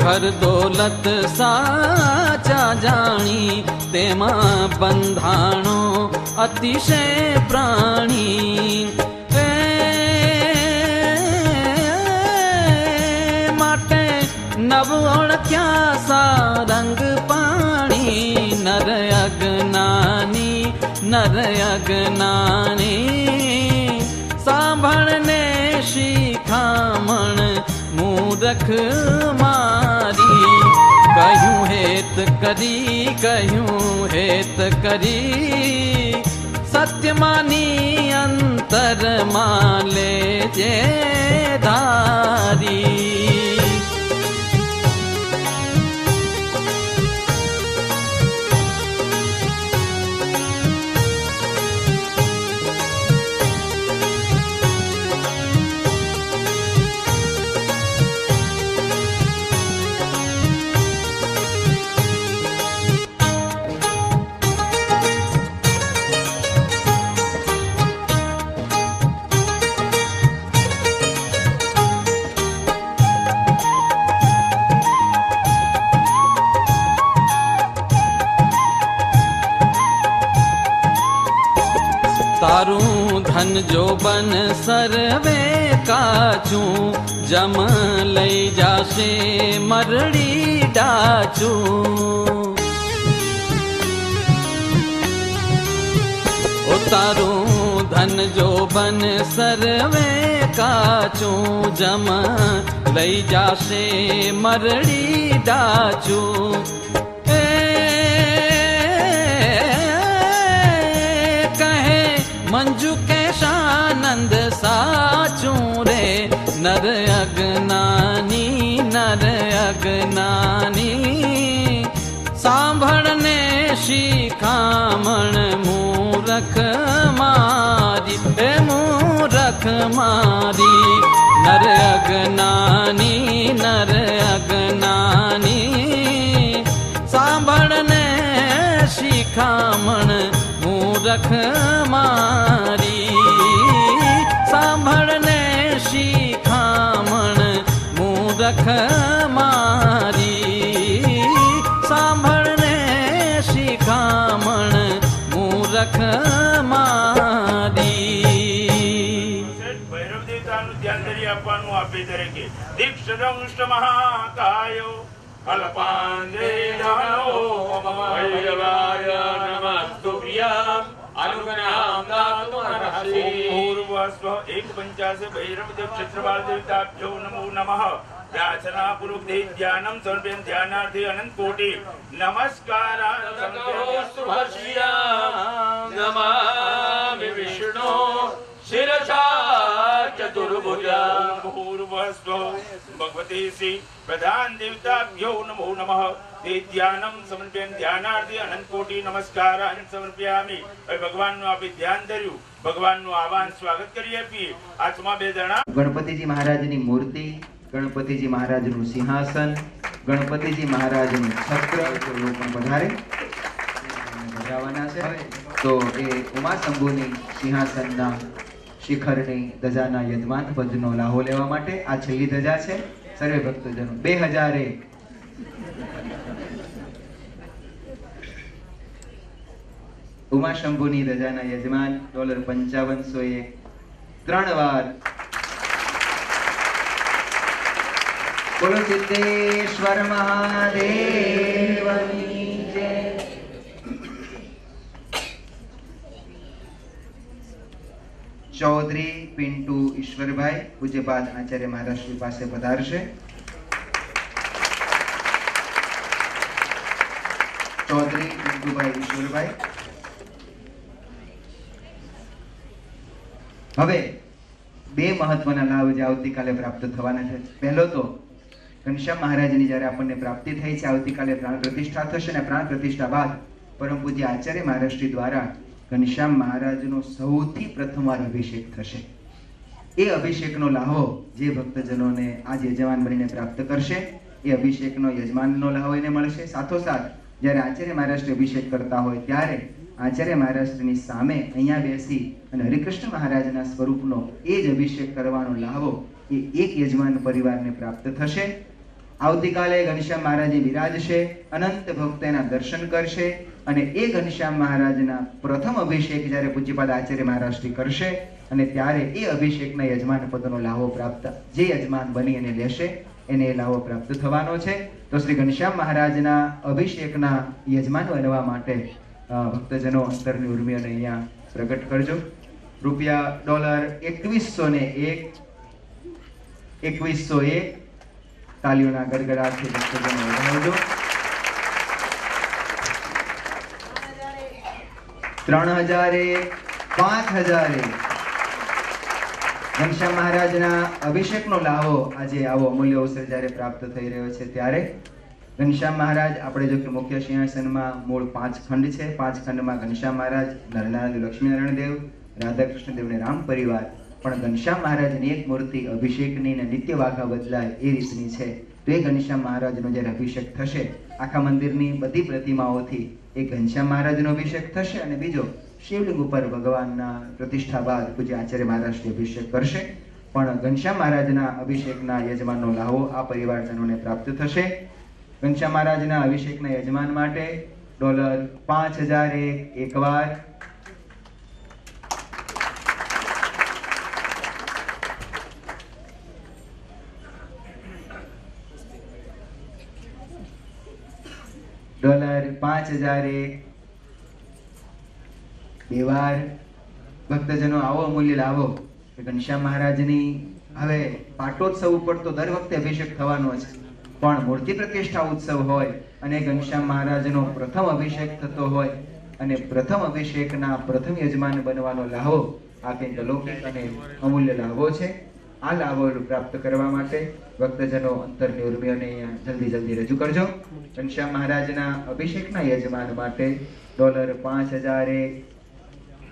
घर दौलत साचा जाणी तेमा बंधाणो अतिशय प्राणी माटे नव ओळख्या सा रंग पाणी नर अज्ञानी सांभळने शिखामण मूरख मारी कहूँ हेत करी सत्य मानी अंतर माले जे धारी तारू धन जो बन सर्वे काचू जम लई जासे मरड़ी डाचू ओ तारू धन जो बन सर्वे काचू जम लई जासे मरड़ी डाचू मंजू कैशानंद साचू रे नर अज्ञानी सांभळने शिखामण मूरख मारी नर अज्ञानी सांभळने शिखामण मूरख मारी सांभळने शिखामण मूरख मारी सांभळने शिखामण मूरख मारी भैरव देवताનું ધ્યાન ધરી આપવાનું આપે તરીકે દીક્ષદંષ્ટ મહાકાયો અલ્પાંદે નમો ભૈરવાય નમસ્તુ પ્રિયા अनुग्रहं दातुमर्हसि पूर्वस्व 150 भैरवदेव क्षेत्रपाल देवताभ्यो नमो नमः याचना पूर्वक ध्यानं समर्पयन् ध्यानार्थे अनंत कोटि नमस्कारान् समर्पयामि शुभश्रियां नमामि विष्णु शिरसा चतुर्भुजा पूर्वस्व भगवते श्री प्रधान देवताभ्यो नमो नमः ध्यानं समर्पयन् ध्यानार्थे अनंत कोटि नमस्कारान् समर्पयामि भगवान नु आपे ध्यान धर्યું भगवान नु आवाहन स्वागत करी आपी आत्मा બે જણા गणपतिजी महाराजनी मूर्ति गणपतिजी महाराजનું સિંહાસન गणपतिजी महाराजનું છત્ર લોકો પધારે બજાવવાના છે તો એ ઉમા શંભુની સિંહાસનના શિખરની ધજાના યજમાન પદનો લાહો લેવા માટે આ છેલ્લી ધજા છે સર્વે ભક્તજનો 2001 उमा शंभुनी धजाना यजमान $5501 3 વાર बोलो सिद्धेश्वर महादेवनी जय। चौधरी पिंटू ईश्वरभाई पूज्यपाद आचार्य महाराज श्री पासे पधारशे। चौधरी पिंटूभाई ईश्वरभाई હવે બે મહત્વના લાભ જે આવતીકાલે પ્રાપ્ત થવાના છે। પહેલો તો ઘનશ્યામ મહારાજની જ્યારે આપણને પ્રાપ્તિ થઈ છે આવતીકાલે પ્રાણ પ્રતિષ્ઠા થશે અને પ્રાણ પ્રતિષ્ઠા બાદ પરમ પૂજ્ય આચાર્ય મહારાજશ્રી દ્વારા ઘનશ્યામ મહારાજનો સૌથી પ્રથમવાર અભિષેક થશે। એ અભિષેકનો લાહો જે ભક્તજનોને આજ યજમાન બનીને પ્રાપ્ત કરશે એ અભિષેકનો યજમાનનો લાહો એને મળશે। સાથોસાથ જ્યારે આચાર્ય મહારાજશ્રી અભિષેક કરતા હોય ત્યારે आचार्य महाराजની સામે અહીંયા બેસી અને હરિકૃષ્ણ મહારાજના સ્વરૂપનો એ જ અભિષેક કરવાનો લાહવો એ એક યજમાન પરિવારને પ્રાપ્ત થશે। આવતીકાલે ઘનશ્યામ મહારાજ બિરાજશે, અનંત ભક્તો એના દર્શન કરશે અને એ ઘનશ્યામ મહારાજના પ્રથમ અભિષેક જ્યારે પૂજ્યપાદ આચાર્ય મહારાજ શ્રી કરશે અને ત્યારે એ અભિષેકના યજમાન પદનો લાભો પ્રાપ્ત જે યજમાન બની અને લેશે એને એ લાભો પ્રાપ્ત થવાનો છે. તો શ્રી ઘનશ્યામ મહારાજના અભિષેકના યજમાન બનવા માટે ભક્તજનો અંતરની ઉર્મિઓને અહીંયા પ્રગટ કરજો. $2101 તાલીઓના ગડગડાટથી ભક્તજનો વધાવજો. 3001 5000 ઘનશ્યામ મહારાજના અભિષેકનો લાભો આજે આવો અમૂલ્ય અવસર જ્યારે પ્રાપ્ત થઈ રહ્યો છે ત્યારે ઘનશ્યામ મહારાજ આપણે જો કે મુખ્ય સિંહાસનમાં મૂળ 5 ખંડ છે. 5 ખંડમાં ઘનશ્યામ મહારાજ, નરનારાયણ લક્ષ્મીનારાયણ દેવ, રાધાકૃષ્ણ દેવ ને રામ પરિવાર, પણ ઘનશ્યામ મહારાજની એક મૂર્તિ અભિષેકની ને નિત્ય વાઘા બદલાય એ રીતની છે. તો એ ઘનશ્યામ મહારાજનો જ્યારે અભિષેક થશે આખા મંદિરની બધી પ્રતિમાઓથી એક ઘનશ્યામ મહારાજનો અભિષેક થશે અને બીજો શિવલિંગ ઉપર ભગવાનના પ્રતિષ્ઠા બાદ પૂજ્ય આચાર્ય મહારાજ અભિષેક કરશે. પણ ઘનશ્યામ મહારાજના અભિષેકના યજમાનનો લાભો આ પરિવારજનોને પ્રાપ્ત થશે. ઘનશ્યામ મહારાજના અભિષેકના યજમાન માટે $5001 એકવાર, $5001 બે વાર. ભક્તજનો આવો અમૂલ્ય લાભો ઘનશ્યામ મહારાજની હવે પાટોત્સવ ઉપર તો દર વખતે અભિષેક થવાનો છે, પણ મૂર્તિ પ્રતિષ્ઠા ઉત્સવ હોય અને ઘનશ્યામ મહારાજનો પ્રથમ અભિષેક થતો હોય અને પ્રથમ અભિષેકના પ્રથમ યજમાન બનવાનો લાભો આ કંઈક અલૌકિક અને અમૂલ્ય લાભો છે. આ લાભો પ્રાપ્ત કરવા માટે ભક્તજનો અંતરની ઉર્મિઓને જલ્દી રજૂ કરજો. ઘનશ્યામ મહારાજના અભિષેકના યજમાન માટે $5001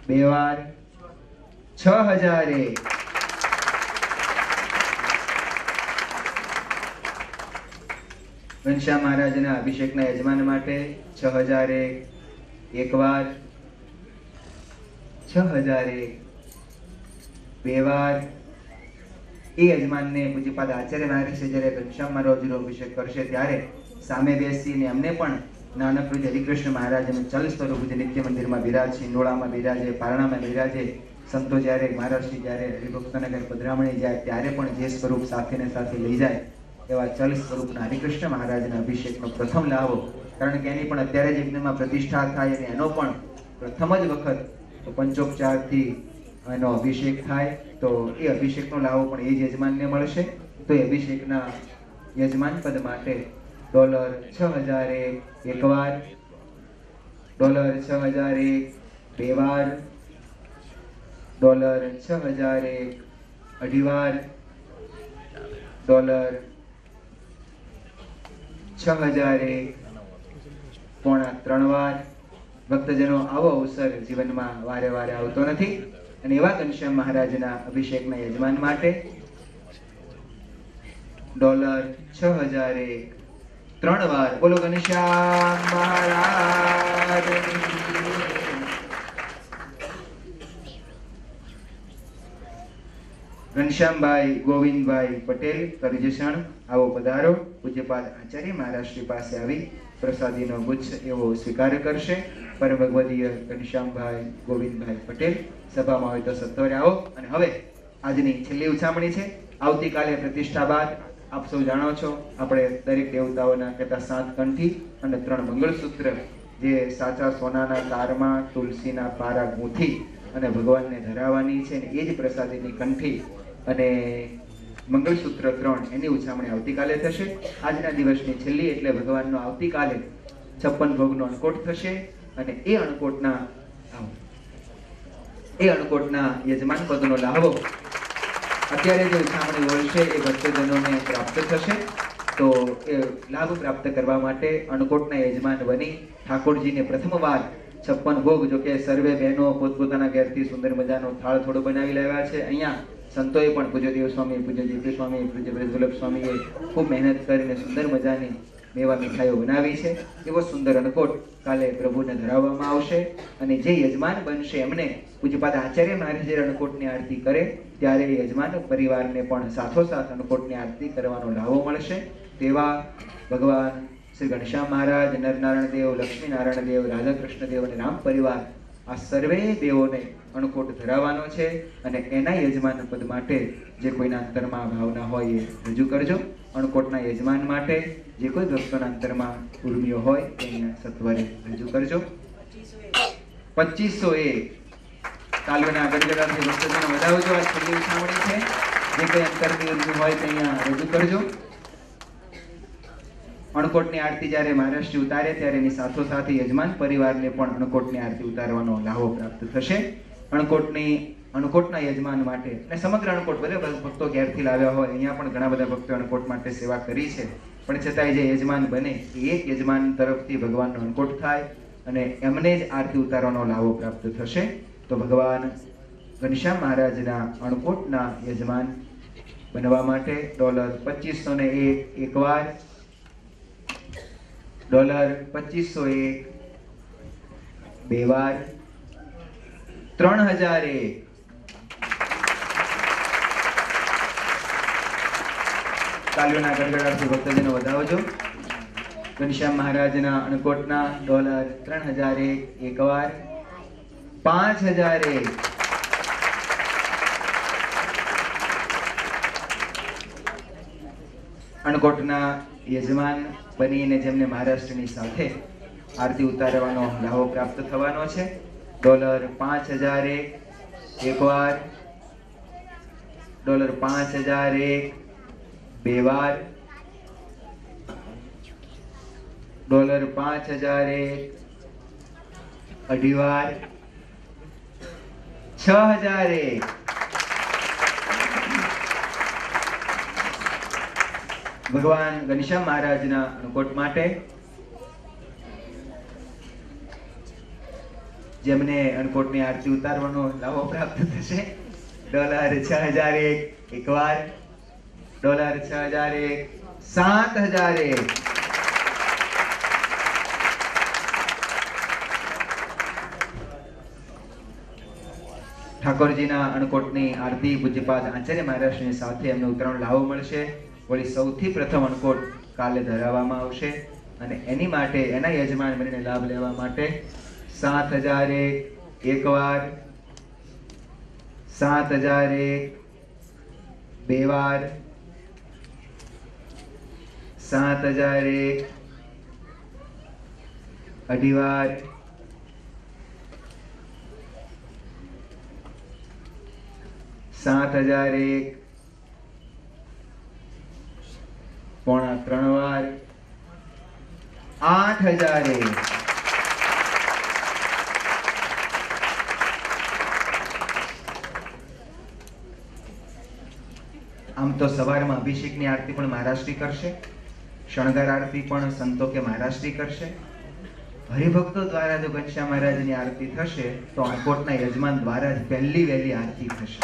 બે વાર, 6000 ઘનશ્યામ મહારાજના અભિષેકના યજમાન માટે 6001 એક વાર, 6001 બે વાર. એ યજમાનને પૂજ્યપાદ આચાર્ય મહારાજ જ્યારે ઘનશ્યામ મહારાજનો અભિષેક કરશે ત્યારે સામે બેસીને એમને પણ નાનકડું હરિકૃષ્ણ મહારાજનું ચલ સ્વરૂપ જે નિત્ય મંદિરમાં બિરાજે, નોળામાં બિરાજે, પારણામાં બિરાજે, સંતો જ્યારે મહારાજશ્રી જ્યારે હરિભક્તોના ઘરે પધરામણી જાય ત્યારે પણ જે સ્વરૂપ સાથે લઈ જાય એવા ચલ સ્વરૂપના હરિકૃષ્ણ મહારાજના અભિષેકનો પ્રથમ લાભો, કારણ કે એની પણ અત્યારે જ યજ્ઞમાં પ્રતિષ્ઠા થાય અને એનો પણ પ્રથમ જ વખત પંચોપચારથી એનો અભિષેક થાય તો એ અભિષેકનો લાભો પણ એ જ યજમાનને મળશે. તો એ અભિષેકના યજમાન પદ માટે $6001 એક વાર, $6001 બે વાર, $6001 અઢી વાર, $6001 પોણા ત્રણ વાર. ભક્તજનો આવો અવસર જીવનમાં વારે વારે આવતો નથી અને એવા ઘનશ્યામ મહારાજના અભિષેકના યજમાન માટે $6001 ત્રણ વાર. બોલો ઘનશ્યામ મહારાજ. ઘનશ્યામભાઈ ગોવિંદભાઈ પટેલ કરજસણ આવો પધારો. પૂજ્યપાદ આચાર્ય મહારાજ શ્રી પાસે આવી પ્રસાદીનો ગુચ્છ એવો સ્વીકાર કરશે. પરમ ભગવદીય ઘનશ્યામભાઈ ગોવિંદભાઈ પટેલ સભામાં હોય તો સત્વરે આવો. અને હવે આજની છેલ્લી ઉછામણી છે. આવતીકાલે પ્રતિષ્ઠા બાદ આપ સૌ જાણો છો આપણે દરેક દેવતાઓના કહેતા 7 કંઠી અને 3 મંગળસૂત્ર જે સાચા સોનાના તારમાં તુલસીના પારા ગૂંથી અને ભગવાનને ધરાવવાની છે, એ જ પ્રસાદીની કંઠી અને મંગળસૂત્ર 3 એની ઉછામણી આવતીકાલે થશે. આજના દિવસની છેલ્લી એટલે ભગવાનનો આવતીકાલે 56 ભોગનો અણકોટ થશે અને એ અણકોટના યજમાન પદનો લાભો અત્યારે જે ઉછામણી હોય છે એ ભક્તજનોને પ્રાપ્ત થશે. તો એ લાભ પ્રાપ્ત કરવા માટે અણકોટના યજમાન બની ઠાકોરજીને પ્રથમવાર 56 ભોગ, જો કે સર્વે બહેનો પોતપોતાના ઘેરથી સુંદર મજાનો થાળ થોડો બનાવી લાવ્યા છે. અહીંયા સંતોએ પણ પૂજ્ય દેવ સ્વામી, પૂજ્ય જીતુ સ્વામી, પૂજ્ય બ્રજવલ્લભ સ્વામીએ ખૂબ મહેનત કરીને સુંદર મજાની મેવા મીઠાઈઓ બનાવી છે. એવો સુંદર અન્નકોટ કાલે પ્રભુને ધરાવવામાં આવશે અને જે યજમાન બનશે એમને પૂજ્યપાદ આચાર્ય મહારાજ અન્નકોટની આરતી કરે ત્યારે યજમાન પરિવારને પણ સાથોસાથ અન્નકૂટની આરતી કરવાનો લાભો મળશે તેવા ભગવાન શ્રી ઘનશ્યામ મહારાજ, નરનારાયણ દેવ, લક્ષ્મીનારાયણ દેવ, રાધાકૃષ્ણ દેવ અને રામ પરિવાર આ સર્વે દેવોને અન્નકૂટ ધરાવવાનો છે અને એના યજમાન પદ માટે જે કોઈના અંતરમાં ભાવના હોય એ રજૂ કરજો. અન્નકૂટના યજમાન માટે જે કોઈ ભક્તોના અંતરમાં ઉર્મિઓ હોય એ અહીંયા સત્વરે રજૂ કરજો. 2501 તાલવીના ગડગડાટથી ભક્તોને વધાવજો. આ છેલ્લી ઉછામણી છે. જે કોઈ અંતરની ઉર્મિ હોય તે અહીંયા રજૂ કરજો. અન્નકૂટની આરતી જ્યારે મહારાજજી ઉતારે ત્યારે એની સાથોસાથ યજમાન પરિવારને પણ અન્નકૂટની આરતી ઉતારવાનો લાભો પ્રાપ્ત થશે. અન્નકૂટના યજમાન માટે અને સમગ્ર અન્નકૂટ બધા ભક્તો ઘેરથી લાવ્યા હોય, અહીંયા પણ ઘણા બધા ભક્તો અન્નકૂટ માટે સેવા કરી છે, પણ છતાંય જે યજમાન બને એ એક યજમાન તરફથી ભગવાનનો અન્નકૂટ થાય અને એમને જ આરતી ઉતારવાનો લાભો પ્રાપ્ત થશે. તો ભગવાન ઘનશ્યામ મહારાજના અન્નકૂટના યજમાન બનવા માટે $2501 એકવાર, $2501 બે વાર, 3001 તાલીઓના ગડગડાટથી ભક્તજનો વધાવજો. ઘનશ્યામ મહારાજના અન્નકૂટના $3001 એકવાર, 5001 અન્નકૂટના યજમાન બનીને જેમને મહારાષ્ટ્રની સાથે આરતી ઉતારવાનો લાભો પ્રાપ્ત થવાનો છે. $5001 એકવાર, $5001 બે વાર, $5001 અઢી વાર, 6001 ભગવાન ઘનશ્યામ મહારાજના અન્નકૂટ માટે જેમને અન્નકૂટની આરતી ઉતારવાનો લાભો પ્રાપ્ત થશે. $6001 એકવાર, $6001 7001 ઠાકોરજીના અન્નકૂટની આરતી પૂજ્યપાદ આચાર્ય મહારાજની સાથે એમને ઉતરાણ લાભો મળશે. વળી સૌથી પ્રથમ અન્નકૂટ કાલે ધરાવવામાં આવશે અને એની માટે એના યજમાન બનીને લાભ લેવા માટે 7001 એકવાર, 7001 બે વાર, 7001 અઢી વાર, 7001 પોણા 3 વાર, 8001 આમ તો સવારમાં અભિષેકની આરતી પણ મહારાષ્ટ્રી કરશે, શણગાર આરતી પણ સંતો કે મહારાષ્ટ્રી કરશે. હરિભક્તો દ્વારા જો ઘનશ્યામ મહારાજની આરતી થશે તો અન્નકૂટના યજમાન દ્વારા જ પહેલી વહેલી આરતી થશે.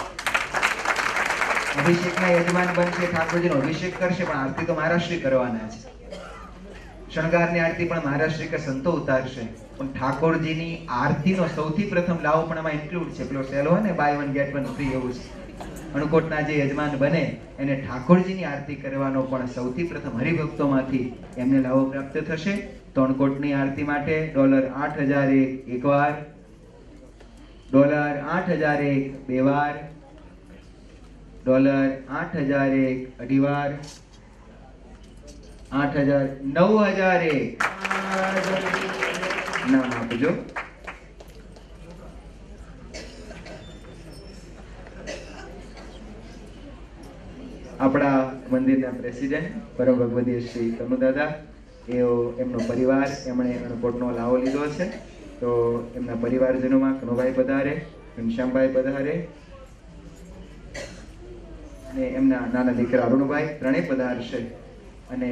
અભિષેકના યજમાન બનશે, ઠાકોરજીનો અભિષેક કરશે, પણ આરતી તો મહારાષ્ટ્રી કરવાના છે. શણગારની આરતી પણ મહારાષ્ટ્રી કે સંતો ઉતારશે, પણ ઠાકોરજીની આરતીનો સૌથી પ્રથમ લાભ પણ એમાં ઇન્ક્લુડ છે. પેલો સેલ હોય ને buy one get one free, એવું છે. અન્નકૂટના જે યજમાન બને એને ઠાકોરજીની આરતી કરવાનો પણ સૌથી પ્રથમ હરિભક્તોમાંથી એમને લાભો પ્રાપ્ત થશે. તો અન્નકૂટની આરતી માટે $8001 એકવાર, $8001 બે વાર, $8001 અઢી વાર, 9001 નામ આપજો. આપણા મંદિરના પ્રેસિડેન્ટ પરમ ભગવદીય શ્રી કનુદાદા, એમનો પરિવાર એમણે અન્નકૂટનો લાવો લીધો છે. તો એમના પરિવારજનોમાં કનુભાઈ પધારે, ઘનશ્યામભાઈ પધારે અને એમના નાના દીકરા અરુણભાઈ ત્રણેય પધારશે અને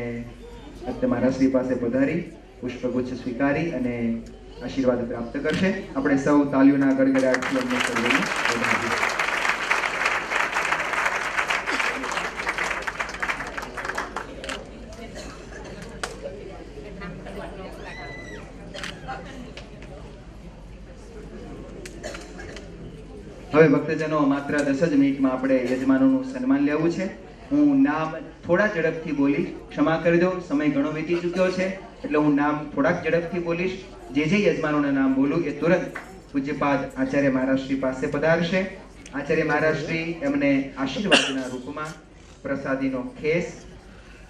તમારા શ્રી પાસે પધારી પુષ્પગુચ્છ સ્વીકારી અને આશીર્વાદ પ્રાપ્ત કરશે. આપણે સૌ તાલીઓના ગડગડાટથી અમને સૌને વધાવીએ. હવે ભક્તજનો માત્ર 10 જ મિનિટમાં આપણે યજમાનોનું સન્માન લેવું છે. હું નામ થોડા ઝડપથી બોલીશ, ક્ષમા કરજો, સમય ઘણો વીતી ચૂક્યો છે એટલે હું નામ થોડાક ઝડપથી બોલીશ. જે યજમાનોના નામ બોલું એ તુરંત પૂજ્યપાદ આચાર્ય મહારાજશ્રી પાસે પધારશે. આચાર્ય મહારાજશ્રી એમને આશીર્વાદના રૂપમાં પ્રસાદીનો ખેસ,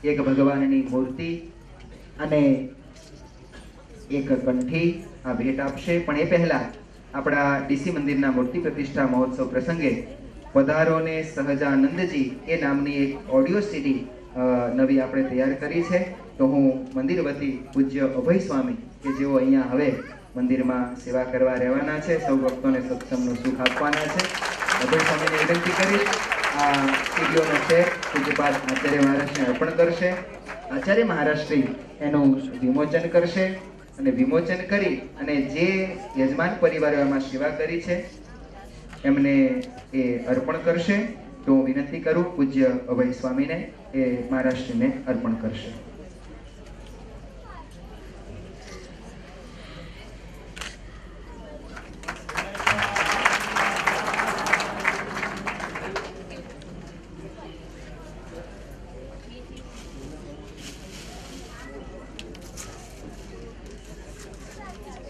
એક ભગવાનની મૂર્તિ અને એક કંઠી આ ભેટ આપશે. પણ એ પહેલા આપણા ડીસી મંદિરના મૂર્તિ પ્રતિષ્ઠા મહોત્સવ પ્રસંગે પધારો ને સહજાનંદજી એ નામની એક ઓડિયો સીડી નવી આપણે તૈયાર કરી છે. તો હું મંદિર વતી પૂજ્ય અભય સ્વામી કે જેઓ અહીંયા હવે મંદિરમાં સેવા કરવા રહેવાના છે, સૌ ભક્તોને સત્સંગનું સુખ આપવાના છે, અભય સ્વામીને વિનંતી કરીશ આ સીડીઓનો શેર પૂજ્યપાદ આચાર્ય મહારાજને અર્પણ કરશે. આચાર્ય મહારાજશ્રી એનું વિમોચન કરશે અને વિમોચન કરી અને જે યજમાન પરિવારો એમાં સેવા કરી છે એમને એ અર્પણ કરશે. તો હું વિનંતી કરું પૂજ્ય અભય સ્વામીને એ મહારાષ્ટ્રને અર્પણ કરશે.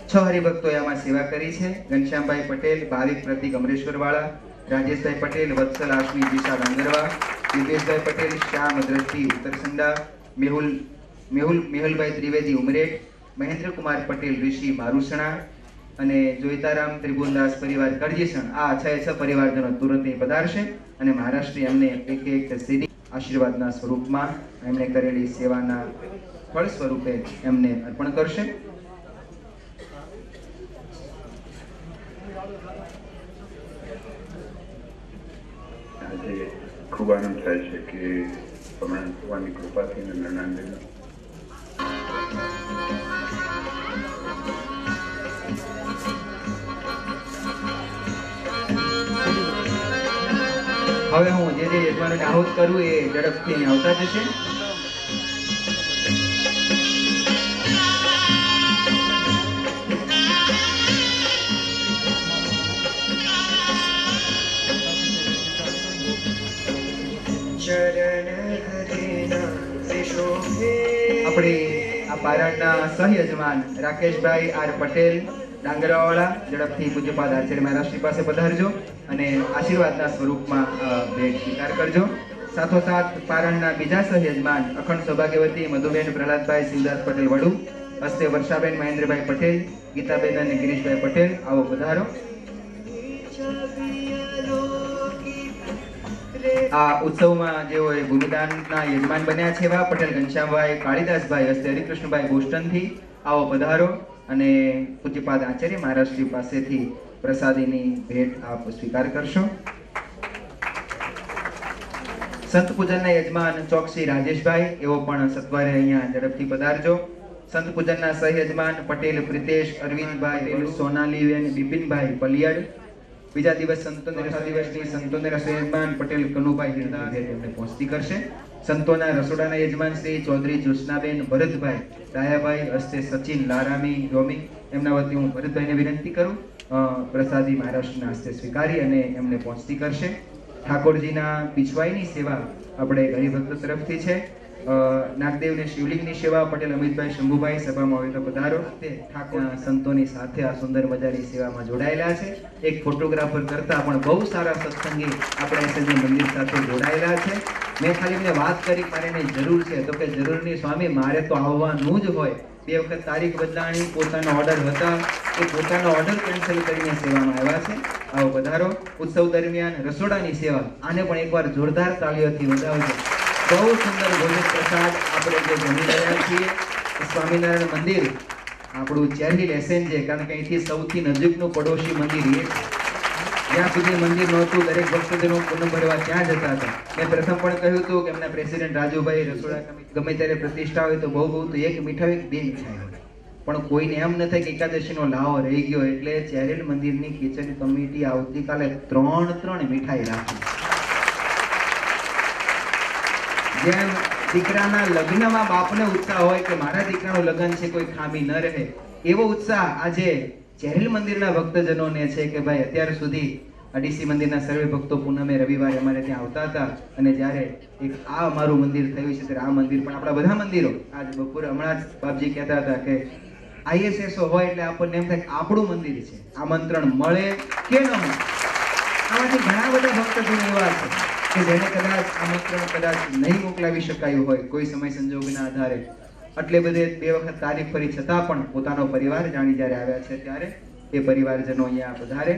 છ હરિભક્તોએ આમાં સેવા કરી છે. ઘનશ્યામભાઈ પટેલ, ભાવિક પ્રતિક અમરેશ્વરવાળા, રાજેશભાઈ પટેલ, વત્સલ આશ્મી દિશા ડાંગરવા, દિવ્યેશભાઈ પટેલ, શ્યામ દ્રષ્ટિ ઉત્તરસંડા, મેહુલભાઈ ત્રિવેદી ઉમરેઠ, મહેન્દ્રકુમાર પટેલ ઋષિ મારુસણા અને જોઈતારામ ત્રિભુવનદાસ પરિવાર કરજીસણ. આ 6 પરિવારજનો તુરંત પધારશે અને મહારાષ્ટ્રી એમને એક સીડી આશીર્વાદના સ્વરૂપમાં એમણે કરેલી સેવાના ફળ સ્વરૂપે એમને અર્પણ કરશે. આજે ખૂબ આનંદ થાય છે કે હમણાં ભગવાનની કૃપાથી નરનાંદેના હવે હું જે યજમાનોને આહુત કરું એ ઝડપથી આવતા જશે. આપણે આ પારણના સહયજમાન રાકેશભાઈ આર પટેલ ડાંગરવાવાળા ઝડપથી પૂજ્યપાદ આચાર્ય મહારાજશ્રી પાસે પધારજો અને આશીર્વાદના સ્વરૂપમાં ભેટ સ્વીકાર કરજો. સાથોસાથ પારણના બીજા સહયજમાન અખંડ સૌભાગ્યવતી મધુબેન પ્રહલાદભાઈ શિવદાસ પટેલ વડુ, હસ્તે વર્ષાબેન મહેન્દ્રભાઈ પટેલ, ગીતાબેન અને ગિરીશભાઈ પટેલ, આવો પધારો. આ ઉત્સવમાં જેઓએ ભૂમિદાનના યજમાન બન્યા છે એવા પટેલ ઘનશ્યામભાઈ કાળીદાસભાઈ, હસ્તે હરિકૃષ્ણભાઈ બોસ્ટનથી, આવો પધારો અને પૂજ્યપાદ આચાર્ય મહારાજશ્રી પાસેથી પ્રસાદીની ભેટ આપ સ્વીકાર કરશો. સંત પૂજનના યજમાન ચોકસી રાજેશભાઈ, એવો પણ સત્વરે અહીંયા ઝડપથી પધારજો. સંત પૂજનના સહયજમાન પટેલ પ્રિતેશ અરવિંદભાઈ, સોનાલીબેન બિપિનભાઈ પલિયડ. બીજા દિવસ દિવસની સંતોના સહયજમાન પટેલ કનુભાઈ હિરદાસ એમને પહોંચતી કરશે. સંતોના રસોડાના યજમાન શ્રી ચૌધરી જ્યોત્સનાબેન ભરતભાઈ ડાયાભાઈ, હસ્તે સચિન લારામી યોમી, એમના વતી હું ભરતભાઈને વિનંતી કરું પ્રસાદી મહારાષ્ટ્રના હસ્તે સ્વીકારી અને એમને પહોંચતી કરશે. ઠાકોરજીના પીછવાઈની સેવા આપણે હરિભક્ત તરફથી છે. નાગદેવ ને શિવલિંગની સેવા પટેલ અમિતભાઈ શંભુભાઈ, સભામાં હોય તો પધારો. તે ઠાકોર સંતોની સાથે આ સુંદર મજાની સેવામાં જોડાયેલા છે. એક ફોટોગ્રાફર કરતા પણ બહુ સારા સત્સંગી આપણે એસએસજી મંદિર સાથે જોડાયેલા છે. મેં ખાલી એમને વાત કરી મારે એની જરૂર છે તો કે જરૂર નહીં સ્વામી, મારે તો આવવાનું જ હોય. 2 વખત તારીખ બદલાણી, પોતાનો ઓર્ડર હતા એ પોતાનો ઓર્ડર કેન્સલ કરીને સેવામાં આવ્યા છે. આવો પધારો. ઉત્સવ દરમિયાન રસોડાની સેવા, આને પણ એકવાર જોરદાર તાળીઓથી વધાવજો. બહુ સુંદર ભોજન પ્રસાદ આપણે જે જમી રહ્યા છીએ. સ્વામિનારાયણ મંદિર આપણું ચેરહિલ એસએનજે, કારણ કે અહીંથી સૌથી નજીકનું પડોશી મંદિર એ છે. જ્યાં સુધી મંદિર નહોતું દરેક ભક્તજનો પૂનમ ભરવા ત્યાં જતા હતા. મેં પ્રથમ પણ કહ્યું હતું કે એમના પ્રેસિડેન્ટ રાજુભાઈ રસોડા ગમે ત્યારે પ્રતિષ્ઠા હોય તો બહુ તો એક મીઠાઈ 2 મીઠાઈ હોય, પણ કોઈને એમ ન થાય કે એકાદશીનો લાવો રહી ગયો એટલે ચેરહિલ મંદિરની કિચન કમિટી આવતીકાલે 3 મીઠાઈ રાખી. જેમ દીકરાના લગ્નમાં બાપને ઉત્સાહ હોય કે મારા દીકરાનું લગ્ન છે કોઈ ખામી ન રહે, એવો ઉત્સાહ આજે ચેરહિલ મંદિરના ભક્તજનોને છે કે ભાઈ અત્યાર સુધી અડીસી મંદિરના સર્વે ભક્તો પૂનમે રવિવારે અમારે ત્યાં આવતા હતા અને જ્યારે એક આ અમારું મંદિર થયું છે ત્યારે આ મંદિર પણ આપણા બધા મંદિરો આજ બપોરે હમણાં જ બાપજી કહેતા હતા કે ISSO હોય એટલે આપણને એમ થાય કે આપણું મંદિર છે, આમંત્રણ મળે કે ન મળે. આમાંથી ઘણા બધા ભક્તજનો એવા છે કે જેને કદાચ આમંત્રણ કદાચ નહીં મોકલાવી શકાયું હોય કોઈ સમય સંજોગના આધારે, એટલે બધે 2 વખત તારીખ ફરી છતાં પણ પોતાનો પરિવાર જાણી જ્યારે આવ્યા છે ત્યારે એ પરિવારજનો અહીંયા પધારે.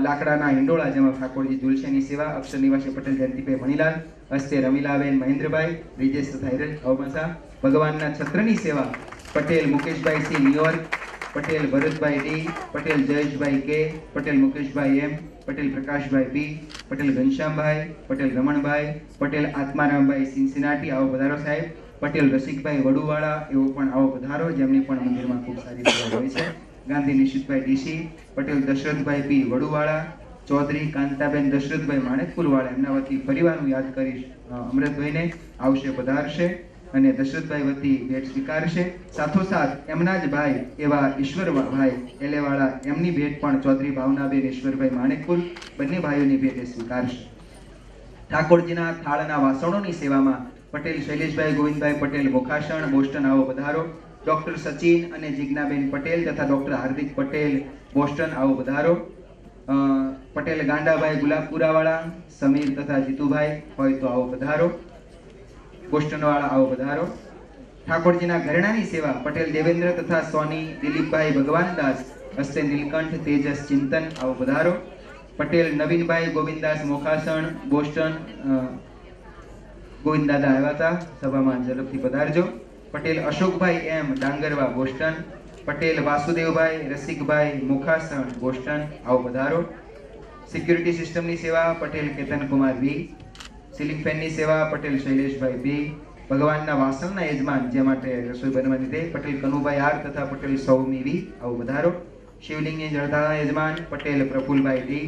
લાકડાના હિંડોળા જેમાં ઠાકોરજી તુલસીની સેવા, અક્ષર નિવાસી પટેલ જયંતિભાઈ મણીલાલ, હસ્તે રમીલાબેન મહેન્દ્રભાઈ, બ્રિજેશ તથા હિરલ અવમસા. ભગવાનના છત્રની સેવા Patel Mukeshbhai C New York, Patel Bharatbhai D, Patel Jayeshbhai K, Patel મુકેશભાઈ એમ, પટેલ પ્રકાશભાઈ બી, પટેલ ઘનશ્યામભાઈ, પટેલ રમણભાઈ, પટેલ આત્મારામભાઈ સિન્સિનાટી, આવો પધારો સાહેબ. પટેલ રસિકભાઈ વડુવાળા, એવો પણ આવો પધારો, જેમની પણ મંદિરમાં ખૂબ સારી સેવા હોય છે. ગાંધી નિશિતભાઈ ડીસી, પટેલ દશરથભાઈ પી વડુવાળા, ચૌધરી કાંતાબેન દશરથભાઈ માણેકપુરવાળા, એમના વતી ફરીવાર હું યાદ કરીશ અમૃતભાઈને, આવશે પધારશે અને દશરથભાઈ વતી ભેટ સ્વીકારશે. સાથોસાથ એમના જ ભાઈ એવા ઈશ્વરભાઈ એલેવાળા, એમની ભેટ પણ ચૌધરી ભાવનાબેન ઈશ્વરભાઈ માણેકપુર, બંને ભાઈઓની ભેટ એ સ્વીકારશે. ઠાકોરજીના થાળના વાસણોની સેવામાં પટેલ શૈલેષભાઈ ગોવિંદભાઈ પટેલ મોખાસણ, બોસ્ટન, આવો પધારો. ડોક્ટર સચિન અને જિજ્ઞાબેન પટેલ તથા ડોક્ટર હાર્દિક પટેલ, બોસ્ટન, આવો પધારો. પટેલ ગાંડાભાઈ ગુલાબપુરાવાળા, સમીર તથા જીતુભાઈ હોય તો આવો પધારો. બોસ્ટનવાળા, આવો પધારો. ઠાકોરજીના ઘરેણાની સેવા પટેલ દેવેન્દ્ર તથા સોની દિલીપભાઈ ભગવાનદાસ, હસ્તે નીલકંઠ તેજસ ચિંતન, આવો પધારો. પટેલ નવીનભાઈ ગોવિંદદાસ મોખાસણ, બોસ્ટન, ગોવિંદ દાદા આવ્યા હતા, સભામાં ઝડપથી પધારજો. પટેલ અશોકભાઈ એમ ડાંગરવા, બોસ્ટન. પટેલ વાસુદેવભાઈ રસિકભાઈ મોખાસણ, બોસ્ટન, આવો પધારો. સિક્યુરિટી સિસ્ટમની સેવા પટેલ કેતનકુમાર બી. સીલિંગ ફેનની સેવા પટેલ શૈલેષભાઈ બી. ભગવાનના વાસણના યજમાન, જે માટે રસોઈ બનવાની તે પટેલ કનુભાઈ આર તથા પટેલ સૌમી બી, આવો પધારો. શિવલિંગની જળધારના યજમાન પટેલ પ્રફુલભાઈ ડી.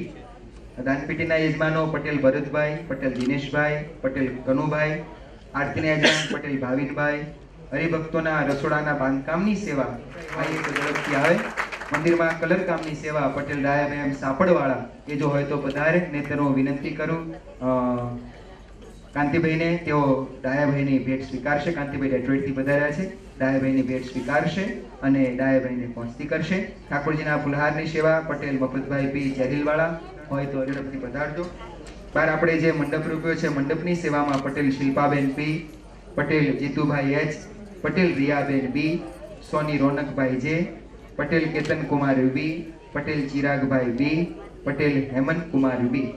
દાનપેટીના યજમાનો પટેલ ભરતભાઈ, પટેલ દિનેશભાઈ, પટેલ કનુભાઈ. આરતીના યજમાન પટેલ ભાવિનભાઈ. હરિભક્તોના રસોડાના બાંધકામની સેવા આઈએ તો ઝડપથી આવે. મંદિરમાં કલર કામની સેવા પટેલ ડાયાભાઈ સાપડવાળા, એ જો હોય તો પધારે. નેતરો વિનંતી કરું કાંતિભાઈને, તેઓ ડાયાભાઈની ભેટ સ્વીકારશે. કાંતિભાઈ ડેટ્રોઇટથી પધાર્યા છે, ડાયાભાઈની ભેટ સ્વીકારશે અને ડાયાભાઈને પહોંચતી કરશે. ઠાકોરજીના ફુલહારની સેવા પટેલ મફતભાઈ પી ચેરીલવાળા હોય તો ઝડપથી પધારજો. બાર આપણે જે મંડપ રૂપ્યો છે, મંડપની સેવામાં પટેલ શિલ્પાબેન પી, પટેલ જીતુભાઈ એચ, પટેલ રિયાબેન બી, સોની રોનકભાઈ જે, પટેલ કેતનકુમાર બી, પટેલ ચિરાગભાઈ બી, પટેલ હેમંતકુમાર બી.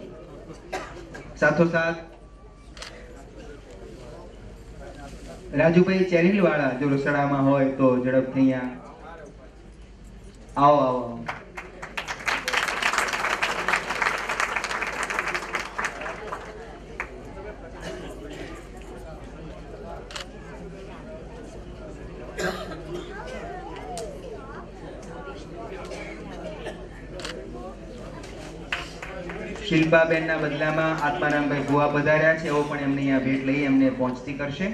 સાથોસાથ રાજુભાઈ ચેરીલવાળા જો રસોડામાં હોય તો ઝડપથી અહીંયા આવો આવો. શિલ્પાબેનના બદલામાં આત્મારામભાઈ ભુવા પધાર્યા છે, એવો પણ એમને અહીંયા ભેટ લઈ એમને પહોંચતી કરશે.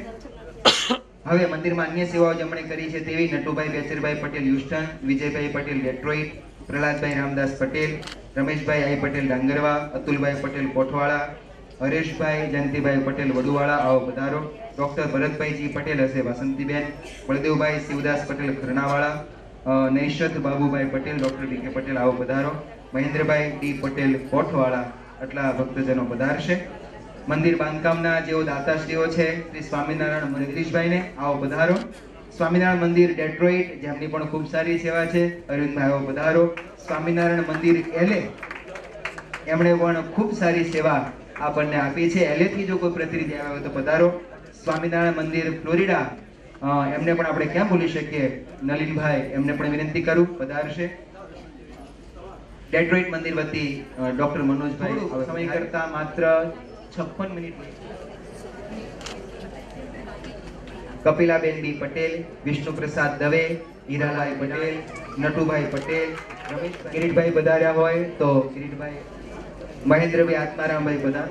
હવે મંદિરમાં અન્ય સેવાઓ જેમણે કરી છે તેવી નટુભાઈ બેચરભાઈ પટેલ હ્યુસ્ટન, વિજયભાઈ પટેલ ડેટ્રોઇટ, પ્રહલાદભાઈ રામદાસ પટેલ, રમેશભાઈ આઈ પટેલ ડાંગરવા, અતુલભાઈ પટેલ કોઠવાળા, હરેશભાઈ જયંતિભાઈ પટેલ વડુવાળા, આવો પધારો. ડોક્ટર ભરતભાઈજી પટેલ હશે વાસંતીબેન, બળદેવભાઈ શિવદાસ પટેલ ખરણાવાળા, નૈશત બાબુભાઈ પટેલ, ડોક્ટર ડી કે પટેલ, આવો પધારો. મહેન્દ્રભાઈ ડી પટેલ કોઠવાળા, આટલા ભક્તજનો પધારશે. મંદિર બાંધકામના જેઓ દાતાશ્રીઓ છે શ્રી સ્વામિનારાયણ મનીષભાઈને, આવો પધારો. સ્વામિનારાયણ મંદિર ડેટ્રોઇટ, જેમની પણ ખૂબ સારી સેવા છે, અરવિંદભાઈ, આવો પધારો. સ્વામિનારાયણ મંદિર એલે, એમણે પણ ખૂબ સારી સેવા આપણને આપી છે. એલેથી જો કોઈ પ્રતિનિધિ આવ્યા હોય તો પધારો. સ્વામિનારાયણ મંદિર ફ્લોરિડા, એમને પણ આપણે ક્યાં ભૂલી શકીએ, નલિનભાઈ, એમને પણ વિનંતી કરું પધારશે. ડેટ્રોઇટ મંદિર વતી ડોક્ટર મનોજભાઈ, સમય કરતા માત્ર 56 મિનિટ. કપિલાબેન બી પટેલ, વિષ્ણુપ્રસાદ દવે, હીરાલાલ પટેલ, નટુભાઈ પટેલ, રમેશભાઈ કિરીટભાઈ પધાર્યા હોય તો કિરીટભાઈ, મહેન્દ્રભાઈ આત્મારામભાઈ પધાર.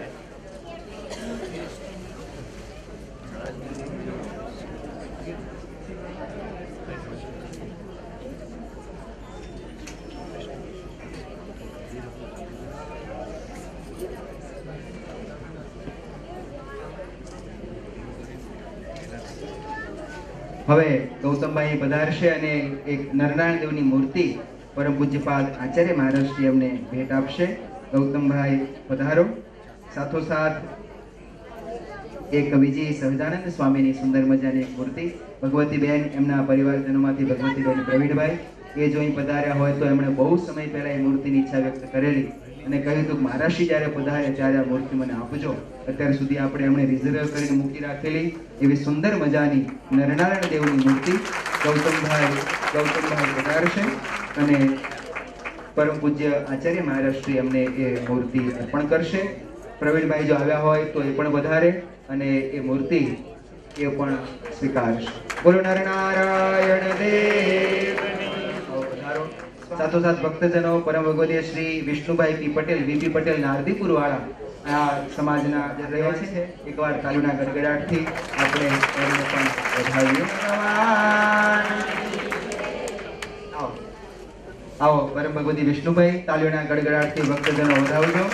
હવે ગૌતમભાઈ પધારશે અને એક નરનારાયણ દેવની મૂર્તિ પરમ પૂજ્યપાદ આચાર્ય મહારાજશ્રી અમને ભેટ આપશે. ગૌતમભાઈ પધારો. સાથોસાથ એક વિજય સહજાનંદ સ્વામીની સુંદર મજાની એક મૂર્તિ ભગવતીબેન એમના પરિવારજનોમાંથી ભગવતીબેન પ્રવીણભાઈ એ જો અહીં પધાર્યા હોય તો એમણે બહુ સમય પહેલા એ મૂર્તિની ઈચ્છા વ્યક્ત કરેલી અને કહ્યું હતું મહારાજશ્રી જ્યારે પધારે ત્યારે આ મૂર્તિ મને આપજો. અત્યાર સુધી આપણે એમણે રિઝર્વ કરીને મૂકી રાખેલી એવી સુંદર મજાની નરનારાયણ દેવની મૂર્તિ ગૌતમભાઈ પધારશે અને પરમ પૂજ્ય આચાર્ય મહારાજશ્રી અમને એ મૂર્તિ અર્પણ કરશે. પ્રવીણભાઈ જો આવ્યા હોય તો એ પણ વધારે અને એ મૂર્તિ એ પણ સ્વીકારશે. બોલો નરનારાયણ દેવની. સાથોસાથ ભક્તજનો પરમ ભગવદીય શ્રી વિષ્ણુભાઈ પી પટેલ વીપી પટેલ નારદીપુર વાળા આ સમાજના જે રહેવાસી છે એકવાર તાલુના ગડગડાટથી આપણે એમને પણ વધાવીએ. આવો પરમ ભગવતી વિષ્ણુભાઈ તાલુના ગડગડાટથી ભક્તજનો વધાવજો.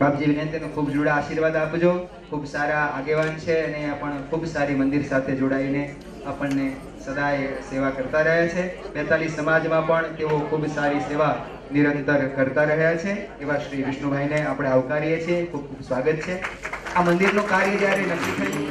બાપજી વિનંતીનો ખૂબ જોડા આશીર્વાદ આપજો. ખૂબ સારા આગેવાન છે અને પણ ખૂબ સારી મંદિર સાથે જોડાઈને આપણને સદાય સેવા કરતા રહ્યા છે. 42 સમાજમાં પણ તેઓ ખૂબ સારી સેવા નિરંતર કરતા રહ્યા છે. એવા શ્રી વિષ્ણુભાઈને આપણે આવકારીએ છીએ. ખૂબ ખૂબ સ્વાગત છે. આ મંદિરનું કાર્ય જ્યારે નક્કી થયું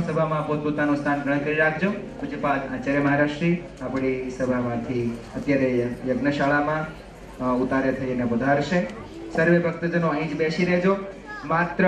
સભામાં પોતપોતાનું સ્થાન ગ્રહણ કરી રાખજો. પૂજ્યપાદ આચાર્ય મહારાજશ્રી આપણી સભામાંથી અત્યારે યજ્ઞશાળામાં ઉતારે થઈને પધારશે. સર્વે ભક્તજનો અહીં જ બેસી રહેજો. માત્ર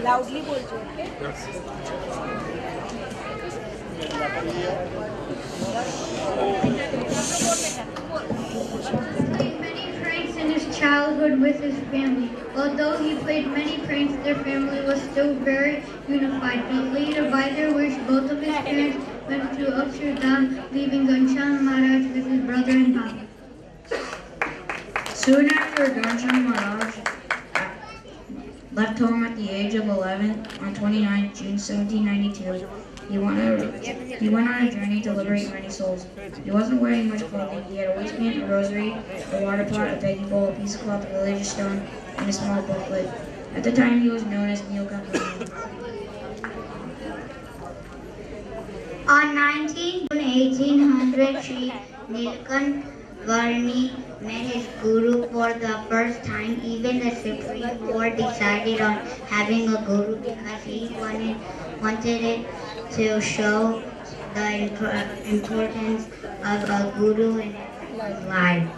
લાઉડલી બોલજો okay. In his childhood with his family. Although he played many pranks, their family was still very unified. But later, by their wish, both of his parents went to Akshardham, leaving Ghanshyam Maharaj with his brother and father. Soon after Ghanshyam Maharaj left home at the age of 11 on 29 June 1792, he went on a journey to liberate many souls. He wasn't wearing much clothing. He had a waistband, a rosary, a water pot, a begging bowl, a piece of cloth, a religious stone, and a small booklet. At the time, he was known as Neelkant. On 19 June 1800, Sri Neelkant Varni met his guru for the first time. Even the Supreme Court decided on having a guru because he wanted it to show the importance of a guru in everyone's life.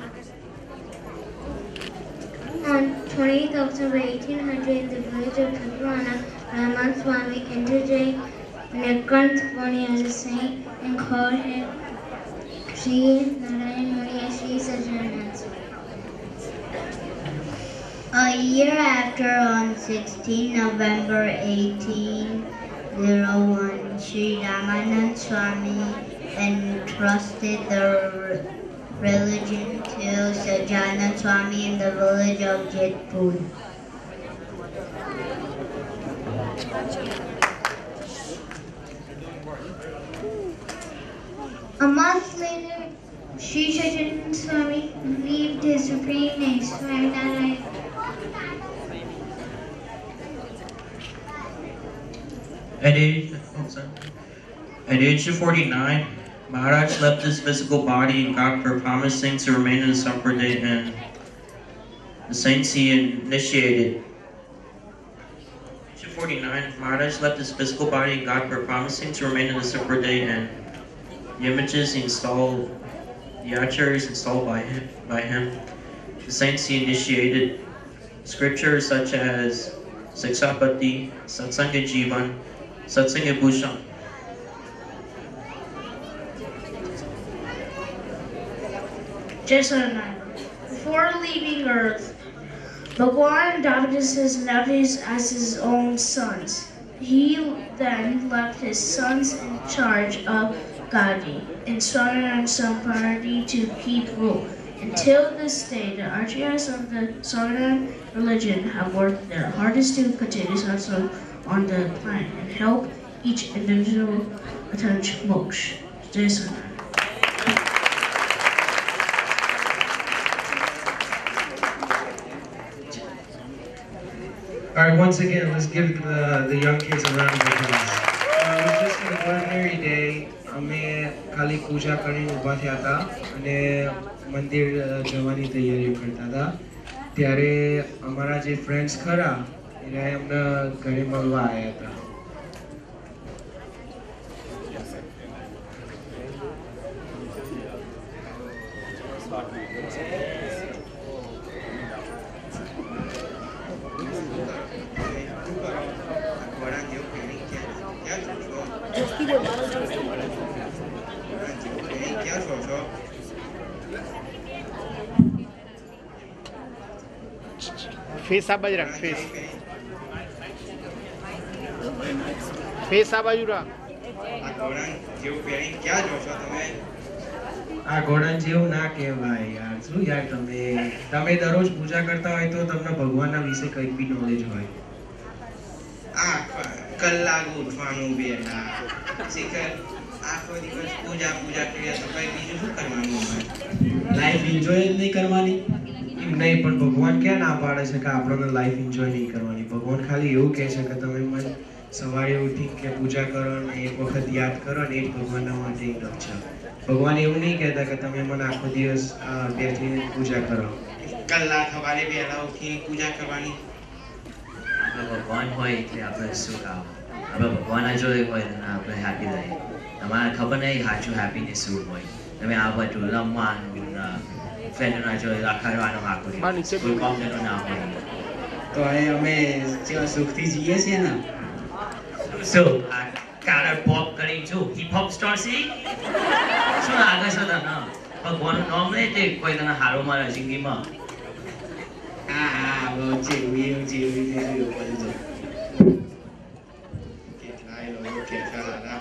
On 28th October 1800, in the village of Kaprana, Raman Swami introduced Neelkant Varni as a saint and called him Sri Narayan Muni and Sri Sajanand. A year after, on 16 November 1801, Sri Ramanand Swami entrusted the religion to Sajanand Swami in the village of Jitpur. A month later, Sri Sajanand Swami received his supreme name, Swaminarayan. At age of 49, Maharaj left his physical body in Gangpur, promising to remain in the Sampradaya and the saints he initiated. At age of 49, Maharaj left his physical body in Gangpur, promising to remain in the Sampradaya and the images he installed, the acharyas installed by him, the saints he initiated, scriptures such as Siksapati, Satsanga Jivan, Satsanga Bhushan. Just a night. Before leaving Earth, Bhagwan adopted his nephews as his own sons. He then left his sons in charge of Gadi in southern Sampardi to keep rule. Until this day, the archers of the southern religion have worked their hardest to continue satsang on the planet and help each individual attain moksha. Jai Sangha. All right, once again, let's give the young kids a round of applause. It was just an ordinary day. અમે ખાલી પૂજા કરીને ઊભા થયા હતા અને મંદિર જવાની તૈયારીઓ કરતા હતા ત્યારે અમારા જે ફ્રેન્ડ્સ ખરા એને અમને ઘરે મળવા આવ્યા હતા. ફેસ આ બાજુ રાખ ફેસ ફેસ આ બાજુ રાખ આ ઘોડા જેવું ના કહેવાય યાર શું યાર તમે દરરોજ પૂજા કરતા હોય તો તમને ભગવાનના વિશે કંઈક બી નોલેજ હોય આ કલાક ઉઠવાનું બેઠા શીખર આખો દિવસ પૂજા કર્યા તો કઈ બીજું શું કરવાનું હોય લાઈફ એન્જોય જ નહીં કરવાની એમ નહીં પણ ભગવાન ક્યાં ના પાડે છે કે આપણને લાઈફ એન્જોય નહીં કરવાની ભગવાન ખાલી એવું કહે છે કે તમે મને સવારે ઉઠી કે પૂજા કરો અને એક વખત યાદ કરો ને એ જ ભગવાનના માટે ઇનફ છે ભગવાન એવું નહીં કહેતા કે તમે મને આખો દિવસ બેસીને પૂજા કરો કલાક સવારે વહેલા ઉઠીને પૂજા કરવાની ભગવાન હોય એટલે આપણે શું કામ આપણે ભગવાનના જોડે હોય તો આપણે હેપી રહીએ તમારે ખબર નહીં સાચું હેપીનેસ શું હોય તમે આ બધું રમવાનું ફ્રેન્ડોના જોડે રખાડવાનું આખું કોઈ કોમ્પ્લેનો ના હોય તો અમે જેવા સુખથી જીએ છીએ ને શું આ કાળા પોપ કરી છું હિપ હોપ સ્ટાર સી શું લાગે છે તને ભગવાનનું નામ લે તે કોઈ તને હારો મારે જિંદગીમાં હા જેવું બધું કેટલાય લોકો કેટલા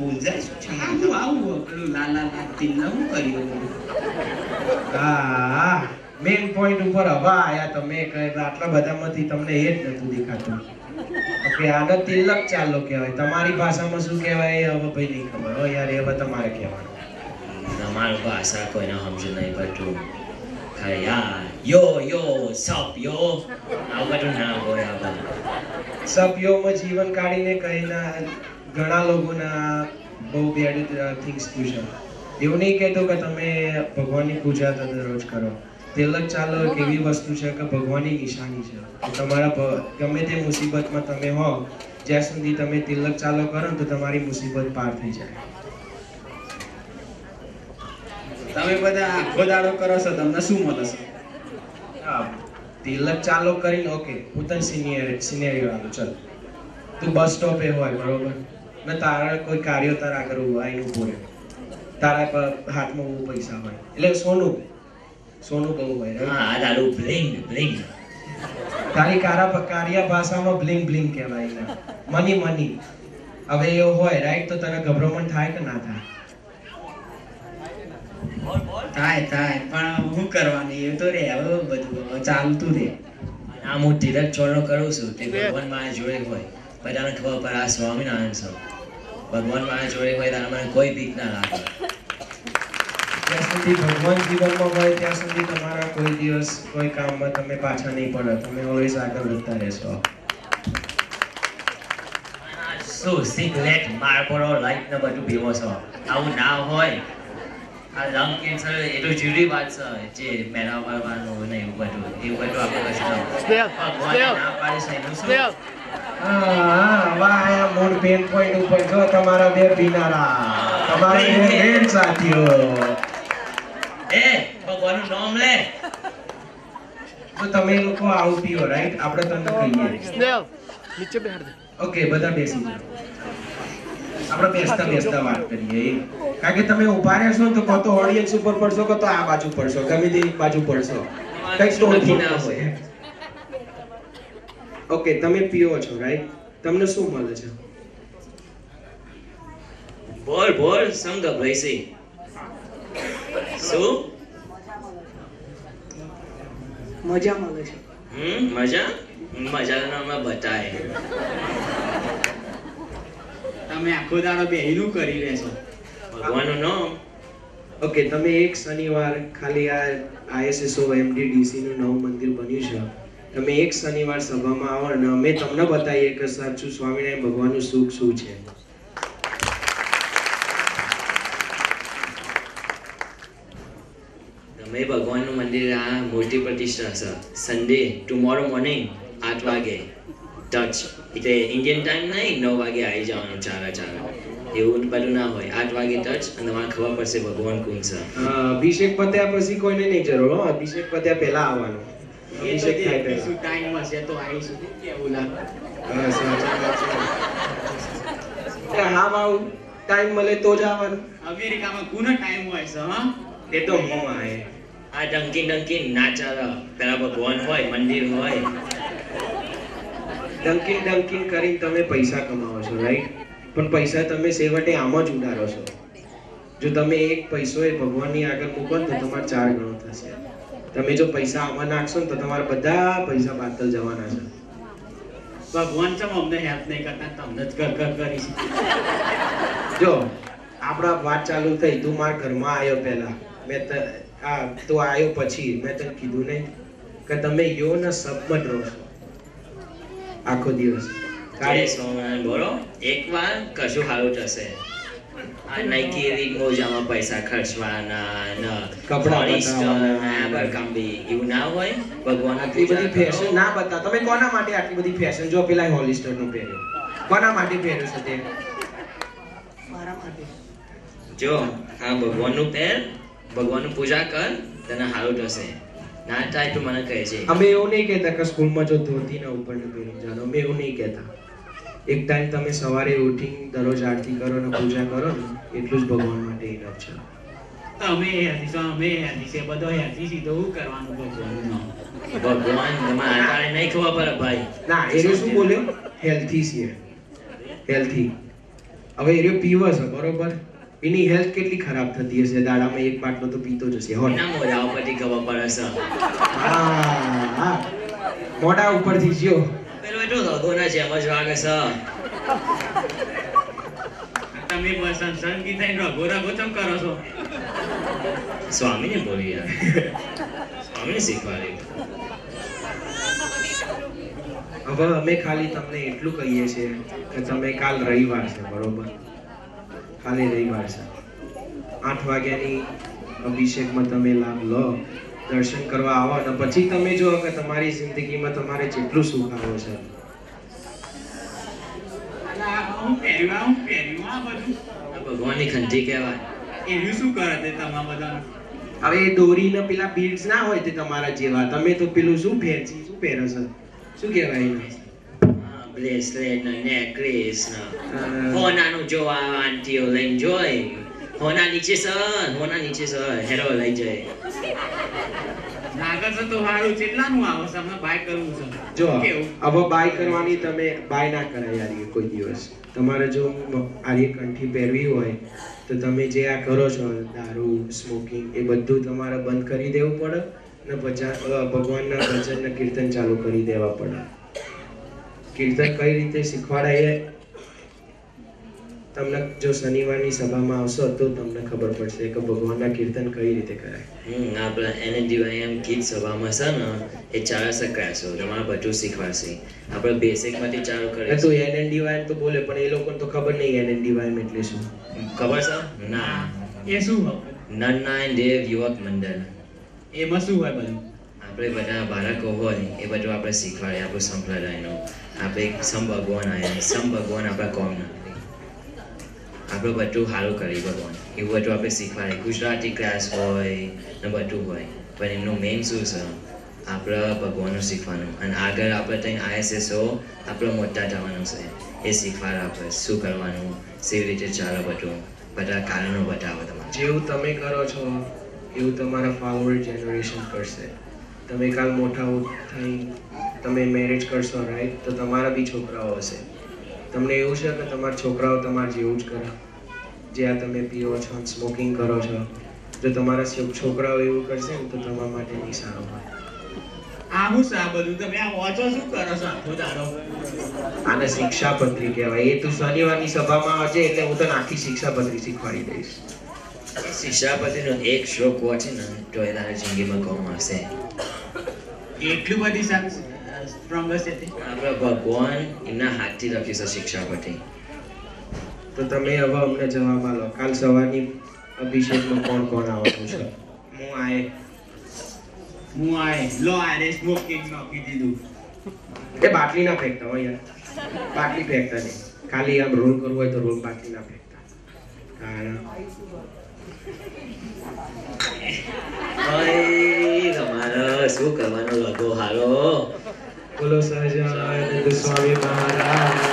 બોલજાય શું છે આવું પેલું લાલા તિલ્લા હું કર્યું હા મેઇન પોઈન્ટ ઉપર હવા આયા તમે આટલા બધામાંથી તમને એ જ નતું દેખાતું કે આને તિલક ચાલો કહેવાય તમારી ભાષામાં શું કહેવાય એ હવે ભાઈ નહીં ખબર હો યાર એ હવે તમારે કહેવાનું તમારી ભાષા કોઈને સમજ નહીં પડતું ખાલી યો સપ યો આવું બધું ના હોય આ બધું સપ યોમાં જીવન કાઢીને કહીના ઘણા લોકોના બહુ બેડ થિંગ્સ થયું છે એવું નહીં કહેતો કે તમે ભગવાનની પૂજા તો દરરોજ કરો તિલક ચાલો એક એવી વસ્તુ છે કે ભગવાનની નિશાની છે તમારા ગમે તે મુસીબતમાં તમે હો જ્યાં સુધી તમે તિલક ચાલો કરો તો તમારી મુસીબત પાર થઈ જાય તમે બધા આખો દાડો કરો છો તમને શું મળે છે તિલક ચાલો કરીને ઓકે હું તને સિનેરિયો આવું ચાલ તું બસ સ્ટોપે હોય બરોબર ને તારા કોઈ કાર્ય તારા આગળ આવીને ઉભો રહે તારા હાથમાં બહુ પૈસા હોય એટલે સોનું બહુ હોય હા તારું બ્લિંગ તારી કાર્ય ભાષામાં બ્લિંગ કહેવાય મની હવે એવું હોય રાઈટ તો તને ગભરામણ થાય કે ના થાય પણ હું કરવાની એ તો રે હવે બધું ચાલતું રે આ હું તિલક ચોરો કરું છું તે ભગવાન મારા જોડે હોય બધાને ખબર પડે આ સ્વામિનારાયણ છે ભગવાન મારા જોડે હોય ત્યારે મને કોઈ બીક ના લાગે જ્યાં સુધી ભગવાન જીવનમાં હોય ત્યાં સુધી તમારા કોઈ દિવસ કોઈ કામમાં તમે પાછા નહીં પડો તમે ઓલવેઝ આગળ વધતા રહેશો શું સિગરેટ માર્બોરો લાઈટ ને બધું પીવો છો આવું ના હોય આ લંગ કેન્સર એ તો જુદી વાત છે જે મેળવવાનું ને એવું બધું આપણે કશું ભગવાન ના પાડે છે એનું શું મૂળ પેન પોઈન્ટ ઉપર જો તમારા બે પીનારા તમારા બે મેન સાથીઓ એ ભગવાનનું નામ લે તો તમે લોકો આવું પીઓ રાઈટ આપણે તમને કહીએ નીચે બેહાડ દે ઓકે બધા બેસી આપણે બેસતા વાત કરીએ. કારણ કે તમે ઉભા રહેશો તો કો તો ઓડિયન્સ ઉપર પડશો કો તો આ બાજુ પડશો, ગમે તે એક બાજુ પડશો, કઈ તો ના હોય. ઓકે, તમે પીઓ છો રાઈટ? તમને શું મળે છે? બોલ સંગ ભાઈ શું મજા મળે છે? મજા બતાય. તમે આખો દાડો બેહીનું કરી લેશો ભગવાનનું નામ. ઓકે, તમે એક શનિવાર ખાલી આ ISSO MDDC નું નવું મંદિર બન્યું છે, તમે એક શનિવાર સભામાં આવો અને અમે તમને બતાવીએ કે સાચું સ્વામિનારાયણ ભગવાનનું સુખ શું છે. તમે ભગવાનનું મંદિર આ મૂર્તિ પ્રતિષ્ઠા છે. સન્ડે ટુમોરો મોર્નિંગ 8 વાગે ટચ, એટલે ઇન્ડિયન ટાઈમ નહીં 9 વાગે આવી જવાનું. ચાલે એવું બધું ના હોય. 8 વાગે ટચ અને તમારે ખબર પડશે ભગવાન કોણ છે. અભિષેક પત્યા પછી કોઈને નહીં જરૂર હો. અભિષેક પત્યા પહેલા આવવાનું. અભિષેક થાય પહેલા. શું ટાઈમ હશે તો આવીશું. કેવું લાગે? હા બાઉ, ટાઈમ મળે તો જ આવવાનું. અમેરિકામાં કોનો ટાઈમ હોય છે? હા, એ તો હું આય. આ ડંકી ના ચાલે. પેલા ભગવાન હોય, મંદિર હોય. ડંકિંગ કરીને તમે પૈસા કમાવો છો રાઈટ? પણ પૈસા તમે છેવટે આમ જ ઉડાડો છો. જો તમે એક પૈસો એ ભગવાનની આગળ મૂકો તો તમારે 4 ગણો થશે. તમે જો પૈસા આમાં નાખશો ને તો તમારા બધા પૈસા બાતલ જવાના છે. ભગવાન ચમ અમને હેલ્પ નહીં કરતા, તમને જ કર કરીશ. જો આપણા વાત ચાલુ થઈ, તું મારા ઘરમાં આવ્યો પહેલા, મેં તું આવ્યો પછી મેં તને કીધું નહીં કે તમે યો ને સબમત રહો છો આખો દિવસ. બોલો, એકવાર કશું સારું થશે. આ નાઈકી રીત મોજામાં પૈસા ખર્ચવાના, કપડા એવું ના હોય. ભગવાન આટલી બધી ફેશન ના બતા. તમે કોના માટે આટલી બધી ફેશન? જો પેલા હોલિસ્ટર નું પહેર્યો, કોના માટે પહેર્યો છે તે? મારા માટે. જો આ ભગવાનનું પહેર, ભગવાનનું પૂજા કર, તને સારું થશે. ના થાય તો મને કહે છે. અમે એવું નહીં કહેતા કે સ્કૂલમાં જો ધોતી ના ઉપર ને પહેરી જાઓ, અમે એવું નહીં કહેતા. એક ટાઈમ તમે સવારે ઉઠીને દરરોજ આરતી કરો ને પૂજા કરો ને, એટલું જ ભગવાન માટે ઇનફ છે. અમે હેલ્ધી છે, બધો હેલ્ધી છે, તો શું કરવાનું ભગવાનનું નામ? ભગવાન તમારે નહીં ખબર પડે ભાઈ. ના, એ શું બોલ્યો? હેલ્થી છે, હેલ્થી. હવે એ પીવો છે બરોબર, એની હેલ્થ કેટલી ખરાબ થતી હશે? દાડામાં એક બાટલો તો પીતો જ હશે. ના, મોઢા ઉપરથી ખબર પડે છે. હા, મોઢા ઉપરથી જ્યો પેલો એટલો ધોધોના જેમ જ વાગે છે. તમે સંગીત રઘો ચમ કરો છો? સ્વામીને બોલી યાર. સ્વામીને શીખવાડી. હવે અમે ખાલી તમને એટલું કહીએ છીએ કે તમે કાલ રવિવાર છે બરોબર, ખાલી રવિવાર છે, 8 વાગ્યાની અભિષેકમાં તમે લાભ લો, દર્શન કરવા આવો અને પછી તમે જો કે તમારી જિંદગીમાં તમારે જેટલું સુખ આવે છે. ભગવાનની ખંતી કહેવાય. એવું શું કરે તે તમારા બધા? હવે દોરીને પેલા બીડ્સ ના હોય તે તમારા જેવા, તમે તો પેલું શું ફેન્સી શું પહેરો છો, શું કહેવાય એને? બ્રેસલેટ ને નેકલેસ ને હોનાનું જોવા આંટીઓ લઈને જોઈ. હોના નીચે સર હેરો લઈ જાય. લાગે છે તો સારું. કેટલાનું આવે છે? અમે બાય કરવું છે. જો હવે બાય કરવાની, તમે બાય ના કરાય યાર કોઈ દિવસ. તમારે જો આરી કંઠી પહેરવી હોય તો તમે જે આ કરો છો દારૂ સ્મોકિંગ એ બધું તમારે બંધ કરી દેવું પડે ને ભગવાનના ભજન ને કીર્તન ચાલુ કરી દેવા પડે. કીર્તન કઈ રીતે શીખવાડાય તમને જો શનિવારની સભામાં આવશો તો તમને ખબર પડશે કે ભગવાનના કીર્તન કઈ રીતે કરાય. આપણે એને દિવાળી ગીત સભામાં છે ને એ ચાલે શકાશો, તમારે બધું શીખવાશે. આપણે બેસિક માંથી ચાલુ કરીએ તો NNDY તો બોલે પણ એ લોકોને તો ખબર નહીં NNDY એટલે શું. ખબર છે? ના. એ શું હોય? નારાયણ દેવ યુવક મંડળ. એમાં શું હોય બધું? આપણે બધા બાળકો હોય એ બધું આપણે શીખવાડીએ. આપણું સંપ્રદાયનું આપણે સમ ભગવાન આવ્યા, સમ ભગવાન આપણા કોમના, આપણે બધું સારું કરી ભગવાન એવું બધું આપણે શીખવાડીએ. ગુજરાતી ક્લાસ હોય ને બધું હોય, પણ એમનું મેઇન શું છે આપણે ભગવાનનું શીખવાનું અને આગળ આપણે ત્યાં ISSO આપણે મોટા થવાનું છે એ શીખવાડ આપણે શું કરવાનું કેવી રીતે ચાલે બધું બધા કારણો બતાવો તમારે જેવું તમે કરો છો એવું તમારા ફોલોવર જનરેશન કરશે તમે કાલ મોટા થઈ તમે મેરેજ કરશો રાઈટ તો તમારા બી છોકરાઓ હશે તમને એવું છે કે તમારા છોકરાઓ તમારા જેવું જ કરે જે આ તમે પીઓ છો સ્મોકિંગ કરો છો જો તમારા છોકરાઓ એવું કરશે ને તો તમારા માટે નહીં સારું હોય આ હું સા બધું તમે આ વાંચો શું કરો છો આખો દાડો આને શિક્ષાપત્રી કહેવાય એ તું શનિવારની સભામાં આવજે એટલે હું તને આખી શિક્ષાપત્રી શીખવાડી દઈશ શિક્ષાપતિનો એક શ્લોક વાંચે ને તો એ તારી જિંદગીમાં કામ આવશે એટલું બધી સ્ટ્રોંગેસ્ટ હતી આપણે ભગવાન એમના હાથથી લખ્યું છે શિક્ષાપતિ તો તમે હવે અમને જવાબ આલો કાલ સવારની અભિષેકમાં કોણ કોણ આવવાનું છે હું આય લો આરે સ્મોકિંગ નોકી દીધું એ બાટલી ના ફેંકતા હોય યાર બાટલી ફેંકતા નહીં ખાલી આમ રોલ કરવું હોય તો રોલ બાટલી ના ફેંકતા તમારે શું કરવાનો લગો હારો બોલો સહજાનંદ સ્વામી મહારાજ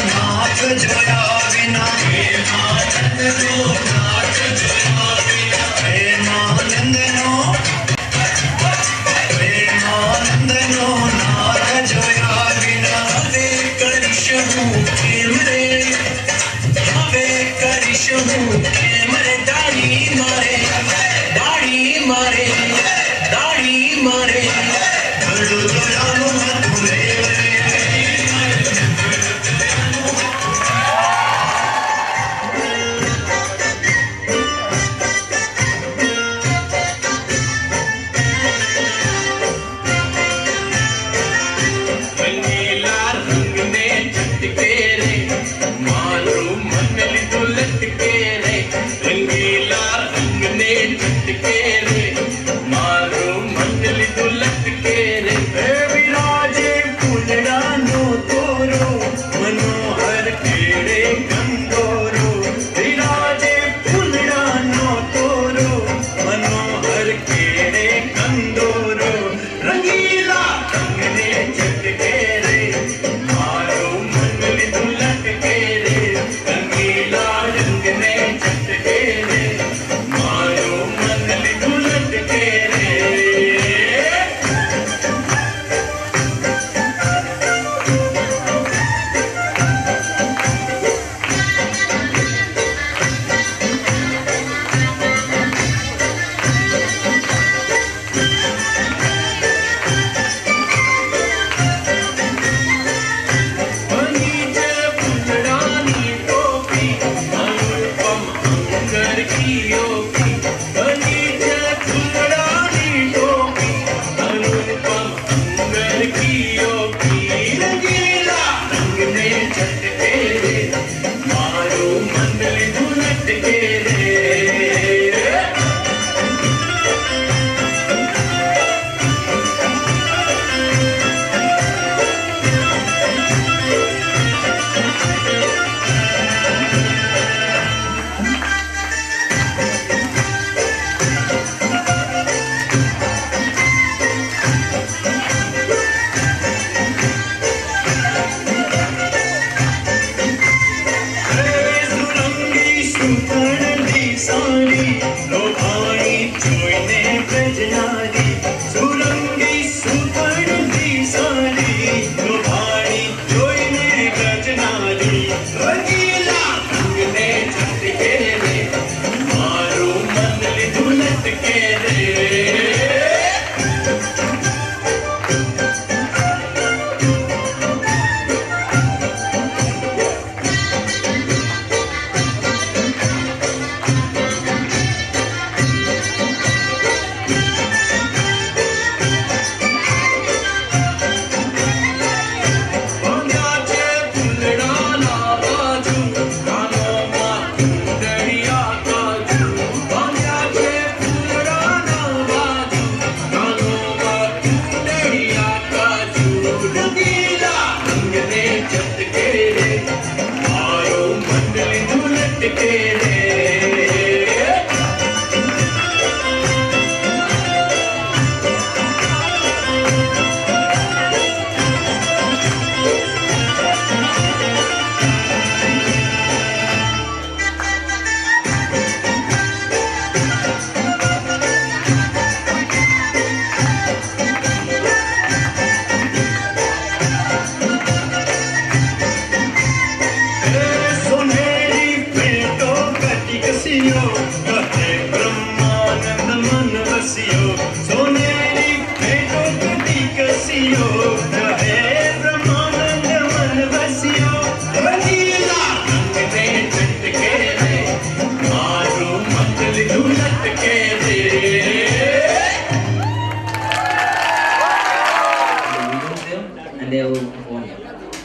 नाथ जोया बिना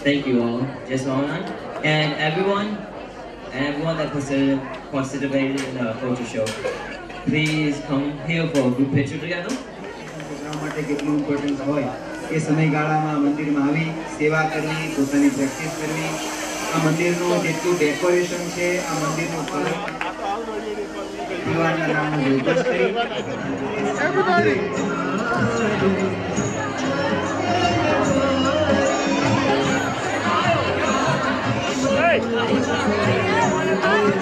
Thank you all, just online, and everyone that participated in the photo show. Please come here for a group picture together. માટે કેટલું ઇમ્પોર્ટન્ટ હોય એ સમયગાળામાં મંદિરમાં આવી સેવા કરવી, પોતાની પ્રેક્ટિસ કરવી, આ મંદિરનું જેટલું ડેકોરેશન છે, આ મંદિરનું કલર ભગવાનના નામનો યોગસ કરી Hey!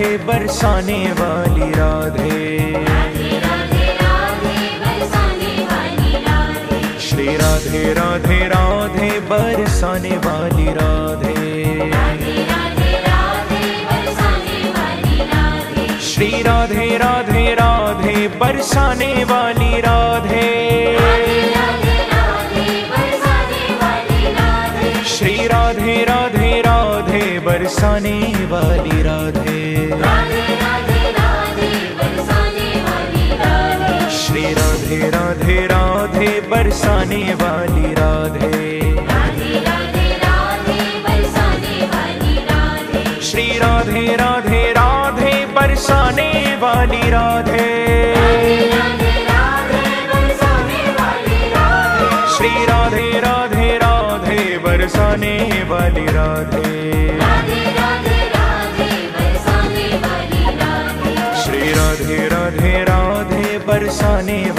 राधे बरसाने वाली राधे, श्री राधे राधे राधे बरसाने वाली राधे, श्री राधे राधे राधे बरसाने वाली राधे, श्री राधे राधे राधे बरसाने वाली राधे, श्री राधे राधे राधे बरसाने वाली राधे, श्री राधे राधे राधे बरसाने वाली राधे, श्री राधे राधे राधे बरसाने वाली राधे, श्री राधे राधे राधे बरसाने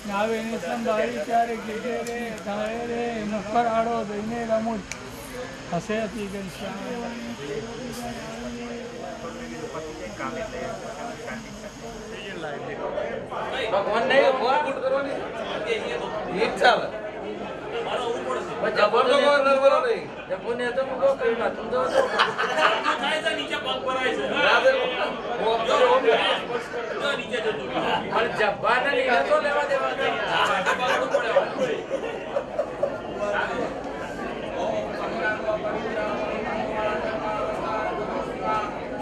નાવેની સંભાળી ત્યારે કીધે રે ધાય રે મુખર આડો દઈને રમું હસે હતી ભગવાન ને ફોટ કરવાની એક ચાલે જબર તો કોઈ નરવરો નહીં જબોને તો કો કરી ના તું તો થાય છે નીચે પગ ભરાય છે રાધે ઓ નીચે જતો અરે જબ્બાને લીધે તો લેવા દેવા નહીં પગડું પડે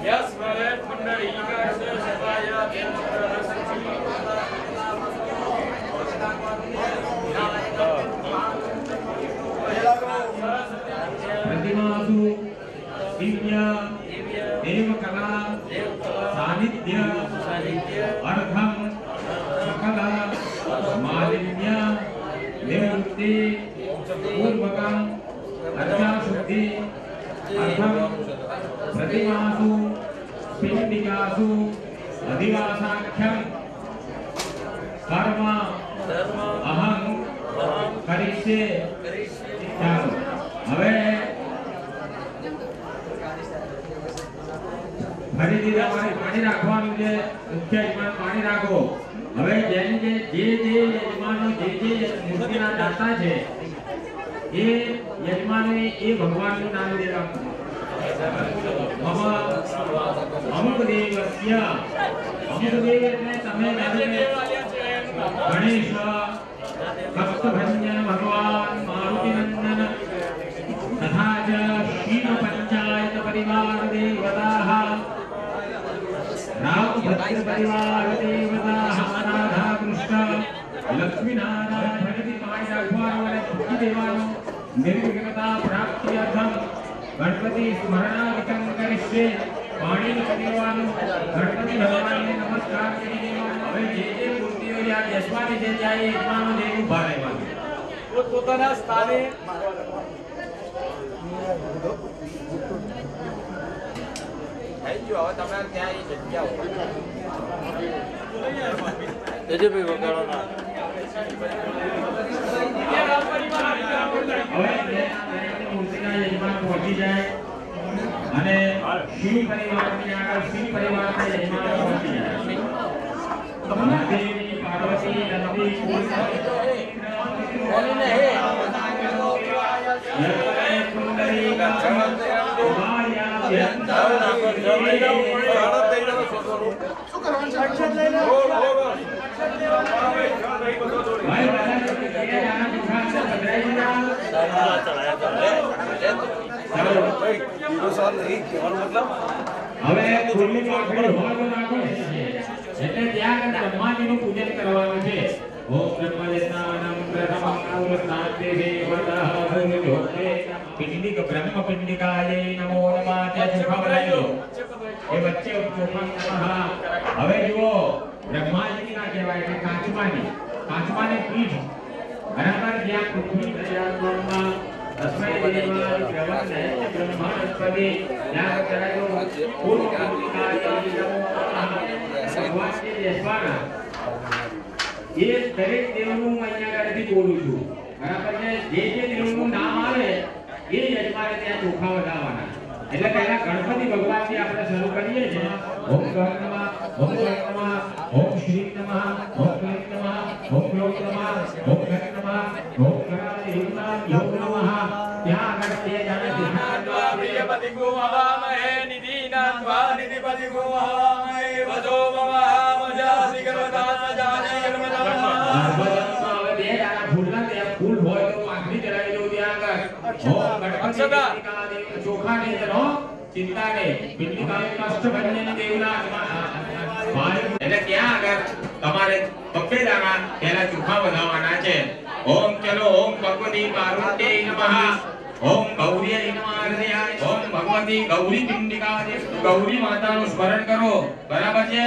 યસ ભલે મંડળી કરશે સભાય प्रतिमासु दिव्य देव कला सानिध्य अर्थम सकल मालिन्य निवृत्ति पूर्वकम अर्चा शुद्धि अर्थम प्रतिमासु पिंडिकासु अधिवासाख्यम कर्म अहं करिष्ये ચાલો હવે ફરીથી તમારે પાણી રાખવાનું છે મુખ્ય યજમાન પાણી રાખો હવે જેની જે યજમાનો જે મૂર્તિના દાતા છે એ યજમાનોએ એ ભગવાનનું નામ લેવાનું અમુક દેવસ્ય અમુક દેવ એટલે તમે ગણેશ भक्तभंजन भगवान मारुति नंदन तथा च शिव पंचायत परिवार देवताः राम भक्त परिवार देवताः राधा कृष्ण लक्ष्मी नारायण भगति पाणी राखवानो અને ભક્તિ દેવાનો નિર્વિઘ્નતા પ્રાપ્ત્યર્થમ ગણપતિ સ્મરણાદિકં કરીશે પાણી પીવાનું ગણપતિ ભગવાનને નમસ્કાર કરી દેવાનો હવે જે મૂર્તિઓ યા બેસવાની છે ત્યાં એકમાનો દેવ ઊભા રહેવાનું પોતાના સ્થાને થઈ ગયો હવે તમે ત્યાં એ જગ્યા દેજે ભાઈ વગાડો ના હવે મૂર્તિના યજમાન પહોંચી જાય અને શિવ પરિવારની આગળ શિવ પરિવારના યજમાન પહોંચી જાય દેવી પાર્વતી નંદી બોલીને હે કુંડલી હવે ખુલ્લી પાકડી હોલ રાખો એટલે ત્યાં બ્રહ્માજીનું પૂજન કરવાનું છે ઓમ બ્રહ્મજ્ઞાનમ પ્રથમં અવસ્થાતે દેવતઃ ભૂર્યોતે પિંડિક બ્રહ્મ પિંડિકાય નમો નમઃ તે ચોખા બનાવી એ વચ્ચે ચોખા નમઃ હવે જુઓ બ્રહ્માજી ના કહેવાય કે કાચમાની પીઠ બરાબર જ્યાં પૃથ્વી દયામાં તસ્મૈ દેવાય પ્રવન્ને બ્રહ્માસ્પદે ત્યાં કરાયો પૂર્વ પિંડિકાય નમો નમઃ ભગવાનજી દેશવાના એ દરેક દેવનું અહીંયા આગળથી બોલું છું બરાબર છે જે દેવનું નામ આવે એ યજમાને ચોખા વધારવાના. એટલે પહેલા ગણપતિ ભગવાનથી આપણે શરૂ કરીએ છીએ. ઓમ ગણ નમઃ, ઓમ ગણ નમઃ, ઓમ શ્રી નમઃ, ઓમ ક્લીં નમઃ, ઓમ ક્લોં નમઃ, ઓમ ગણ નમઃ, ઓમ ગણાધિ યોગ નમઃ. ત્યાં આગળ તે જાણે ધ્યાનદ્વા પ્રિયપતિ ગુમવામહે નિધિનાન્વા નિધિપતિ ગુમવામહે વજો મહામજાસી ગર્વદાન જાને ફૂલ હોય તો આખરી ચડાવી દો ત્યાં આગળ. ઓમ ગણપતિ ચોખા ને જનો ચિંતા ને પિંડિકા કષ્ટ બંને દેવના એટલે ત્યાં આગળ તમારે પપ્પે દાણા પહેલા ચોખા વધાવવાના છે. ઓમ ચલો ઓમ ભગવતી પાર્વતી નમઃ, ઓમ ગૌરી નમઃ, ઓમ ભગવતી ગૌરી પિંડિકા ગૌરી માતાનું સ્મરણ કરો. બરાબર છે.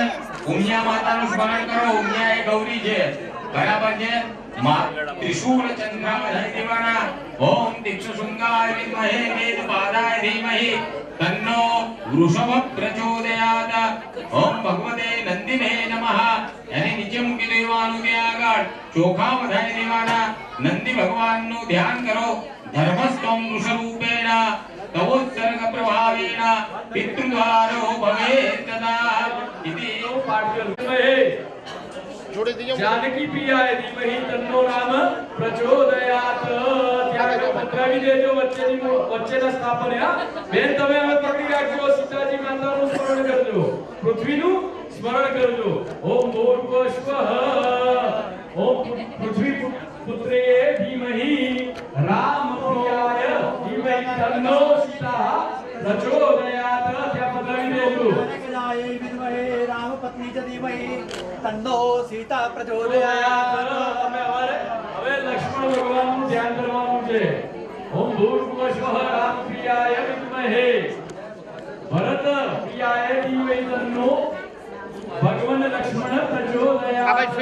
ઉમિયા માતાનું સ્મરણ કરો. ઉમિયા એ ગૌરી છે. બરાબર છે. त्रिशूल चंद्रावधय देवाना. ओम दिक्षशृंगाय विद्महे वेदपादाय धीमहि तन्नो वृषभ प्रचोदयात्. ओम भगवते नंदिने नमः. यानी નીચે મૂકી દેવાનું ત્યાં આગળ ચોખા વધારી દેવાના. નંદી ભગવાનનું ધ્યાન કરો. ધર્મસ્તમ વૃષરૂપેણ તવોત્સર્ગ પ્રભાવેણ પિતૃદ્વારો ભવેત તદા ઇતિ जानकी प्रियाय धीमहि तन्नो राम प्रचोदयात्. ત્યાં પધરાવી દેજો વચ્ચેના સ્થાપને. બેન તમે હવે પકડી રાખજો. સીતાજી માતાનું સ્મરણ કરજો, પૃથ્વીનું સ્મરણ કરજો. ઓમ ભૂર્ભુવઃ ઓમ પૃથ્વી પુત્રે ધીમહિ રામ પ્રિયાય ધીમહિ તન્નો સીતા પ્રચોદયાत्. ત્યાં પધરાવી દેજો. राम पत्नी च धीमहि तन्नो सीता प्रचोदयात्. હવે લક્ષ્મણ ભગવાનનું ધ્યાન કરવાનું છે. ઓમ ભૂર્ભુવઃ રામ પ્રિયાય વિદ્મહે ભરત પ્રિયાય ધીમહિ તન્નો ભગવાન લક્ષ્મણ પ્રચોદયાत्.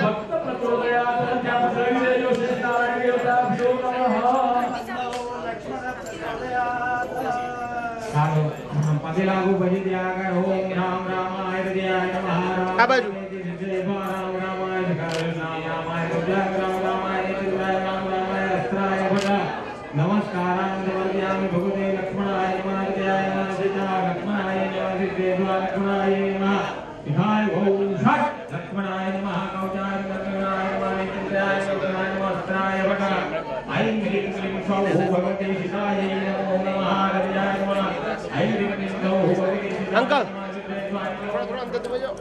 ભક્ત પ્રચોદયાत्. ત્યાં પધરાવી દેજો. શ્રી નારાયણ દેવતાભ્યો નમઃ. પગે લાગુ પછી ત્યાં આગળ ઓમ રામ રામાય હૃદયાય નમઃ. આ બાજુ રામ રામાય રામ રામાય રામ રામાય અસ્ત્રાય ભટા નમસ્કારાન સમર્પયામિ ભગવતે લક્ષ્મણાય નમઃ. હૃદયાય નમઃ. સીતા લક્ષ્મણાય નમઃ. સિદ્ધેશ્વર લક્ષ્મણાય નમઃ. વિહાય ઓમ ષટ લક્ષ્મણાય નમઃ. કૌચાય લક્ષ્મણાય નમઃ. નિત્યાય લક્ષ્મણાય નમઃ. અસ્ત્રાય ભટા ઐં ક્લીં ક્લીં સૌ ભગવતે સીતાય નમો નમઃ. હૃદયાય નમઃ. ઐં ક્લીં ક્લીં સૌ ભગવતે અંકલ થોડા અંદર તો બજો.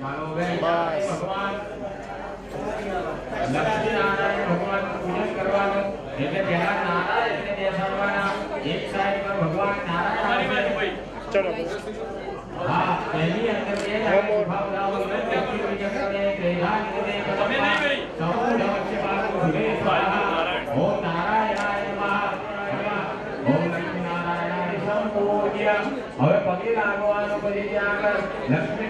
ભગવાન લક્ષ્મીનારાયણ ભગવાનનું પૂજન કરવાનું. એટલે પહેલા નારાયણને બેસાડવાના. એક સાઈડ પર ભગવાન નારાયણ. ચલો હા પહેલી અંદર બે ભાવનાઓ વ્યક્તિ વિજ્ઞાને ત્રેધાને તમે નહીં ગઈ સમૂહ વચ્ચે બાળકો ભૂલે સ્વાહા. ઓમ નારાયણાય નમઃ. ઓમ લક્ષ્મી નારાયણાય સંપૂજ્ય. હવે પગે લાગવાનો પછી ત્યાં આગળ લક્ષ્મી